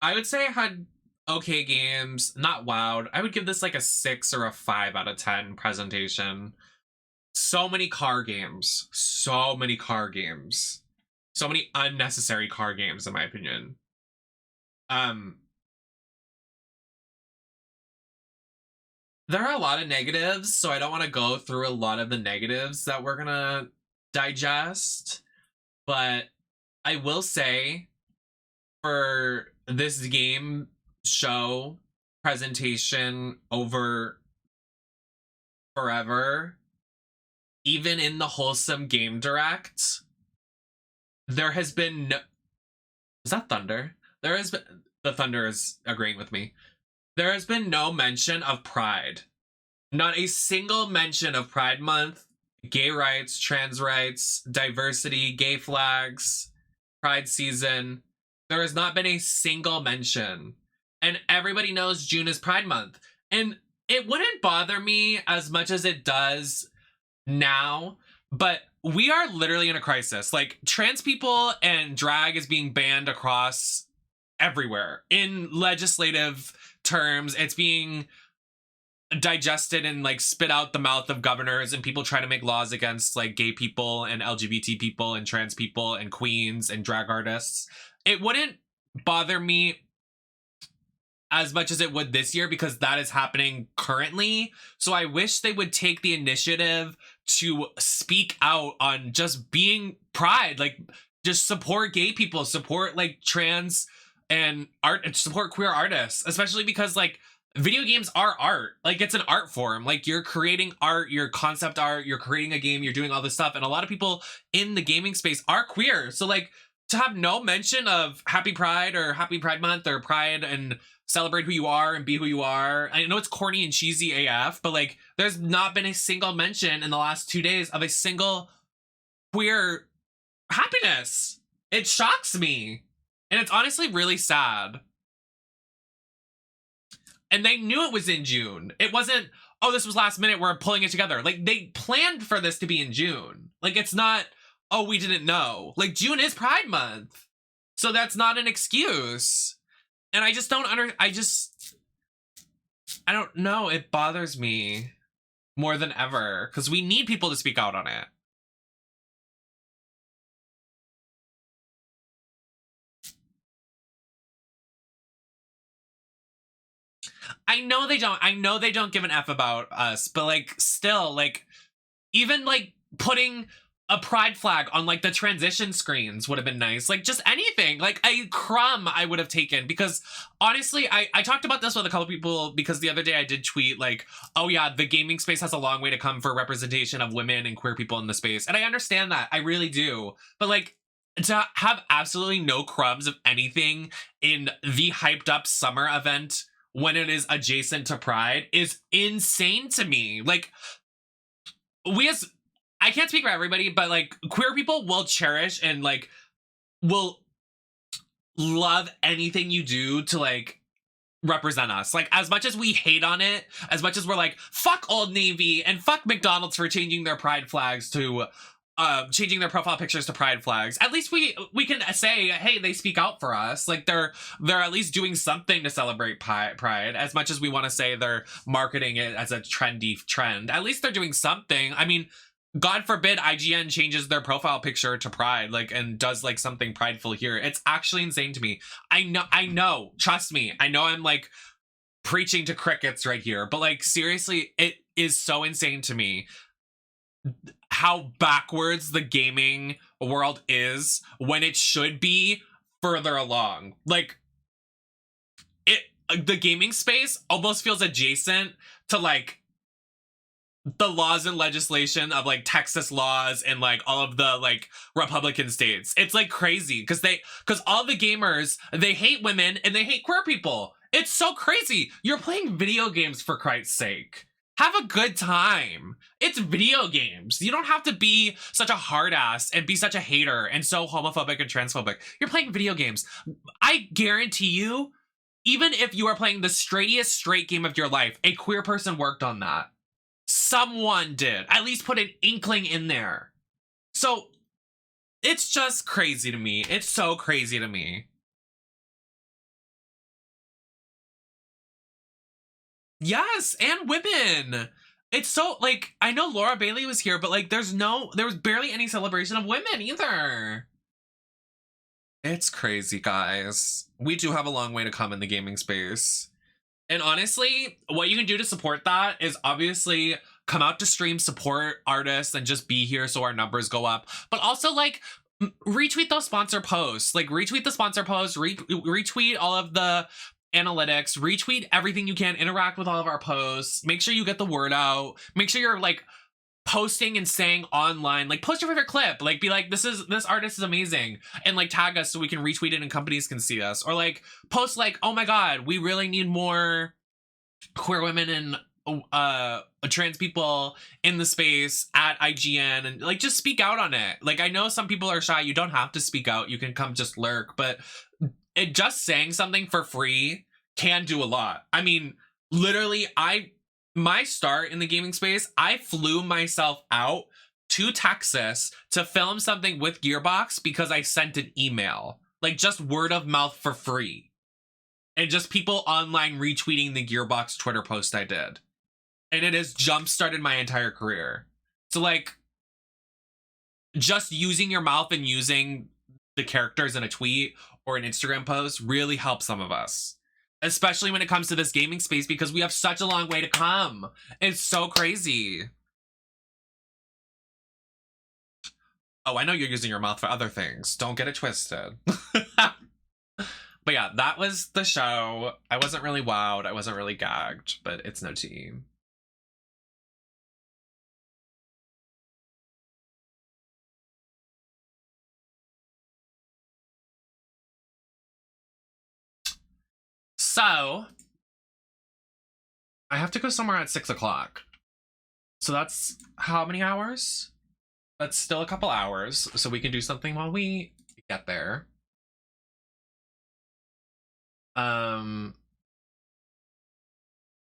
I would say I had okay games, not wowed. I would give this like a 6 or a 5 out of 10 presentation. So many car games. So many car games. So many unnecessary car games, in my opinion. There are a lot of negatives, so I don't want to go through a lot of the negatives that we're gonna digest. But I will say, for this game show presentation over forever, even in the Wholesome Game Direct, there has been no... Is that thunder? There has been... The thunder is agreeing with me. There has been no mention of Pride. Not a single mention of Pride Month, gay rights, trans rights, diversity, gay flags, Pride season. There has not been a single mention. And everybody knows June is Pride Month. And it wouldn't bother me as much as it does now, but we are literally in a crisis. Like, trans people and drag is being banned across everywhere. In legislative terms, it's being digested and like spit out the mouth of governors, and people try to make laws against like gay people and LGBT people and trans people and queens and drag artists. It wouldn't bother me as much as it would this year because that is happening currently. So I wish they would take the initiative to speak out on just being Pride, like just support gay people, support like trans and art, support queer artists, especially because like video games are art. Like, it's an art form. Like, you're creating art, you're concept art, you're creating a game, you're doing all this stuff. And a lot of people in the gaming space are queer. So like, to have no mention of Happy Pride or Happy Pride Month or Pride and celebrate who you are and be who you are. I know it's corny and cheesy AF, but like, there's not been a single mention in the last 2 days of a single queer happiness. It shocks me. And it's honestly really sad. And they knew it was in June. It wasn't, oh, this was last minute, we're pulling it together. Like, they planned for this to be in June. Like, it's not, oh, we didn't know. Like, June is Pride Month. So that's not an excuse. And I just don't I don't know. It bothers me more than ever because we need people to speak out on it. I know they don't give an F about us, but like still, like even like putting a pride flag on like the transition screens would have been nice. Like just anything, like a crumb I would have taken, because honestly, I talked about this with a couple people because the other day I did tweet like, oh yeah, the gaming space has a long way to come for representation of women and queer people in the space. And I understand that, I really do. But like to have absolutely no crumbs of anything in the hyped up summer event when it is adjacent to Pride is insane to me. Like I can't speak for everybody, but like queer people will cherish and like will love anything you do to like represent us. Like as much as we hate on it, as much as we're like, fuck Old Navy and fuck McDonald's for changing their pride flags to changing their profile pictures to pride flags, at least we can say, hey, they speak out for us. Like they're at least doing something to celebrate pride, as much as we want to say they're marketing it as a trendy trend. At least they're doing something. I mean, God forbid IGN changes their profile picture to pride, like, and does like something prideful here. It's actually insane to me. I know, trust me. I know I'm like preaching to crickets right here, but like seriously, it is so insane to me how backwards the gaming world is when it should be further along. Like the gaming space almost feels adjacent to like the laws and legislation of like Texas laws and like all of the like Republican states. It's like crazy because all the gamers, they hate women and they hate queer people. It's so crazy. You're playing video games, for Christ's sake. Have a good time. It's video games. You don't have to be such a hard ass and be such a hater and so homophobic and transphobic. You're playing video games. I guarantee you, even if you are playing the straightest straight game of your life, a queer person worked on that. Someone did. At least put an inkling in there. So it's just crazy to me. It's so crazy to me. Yes, and women. It's so like, I know Laura Bailey was here, but like there was barely any celebration of women either. It's crazy, guys. We do have a long way to come in the gaming space. And honestly, what you can do to support that is obviously come out to stream, support artists, and just be here so our numbers go up. But also like retweet those sponsor posts. Like retweet the sponsor posts, retweet all of the analytics, retweet everything you can, interact with all of our posts, make sure you get the word out, make sure you're like posting and saying online, like post your favorite clip, like be like, this artist is amazing, and like tag us so we can retweet it and companies can see us, or like post like, oh my god, we really need more queer women and trans people in the space at IGN, and like just speak out on it. Like I know some people are shy, you don't have to speak out, you can come just lurk, but it just saying something for free can do a lot. I mean, literally, my start in the gaming space, I flew myself out to Texas to film something with Gearbox because I sent an email. Like just word of mouth for free. And just people online retweeting the Gearbox Twitter post I did. And it has jump-started my entire career. So like, just using your mouth and using the characters in a tweet or an Instagram post really helps some of us, especially when it comes to this gaming space, because we have such a long way to come. It's so crazy. Oh, I know you're using your mouth for other things. Don't get it twisted. But yeah, that was the show. I wasn't really wowed. I wasn't really gagged, but it's no tea. So, I have to go somewhere at 6 o'clock. So that's how many hours? That's still a couple hours, so we can do something while we get there.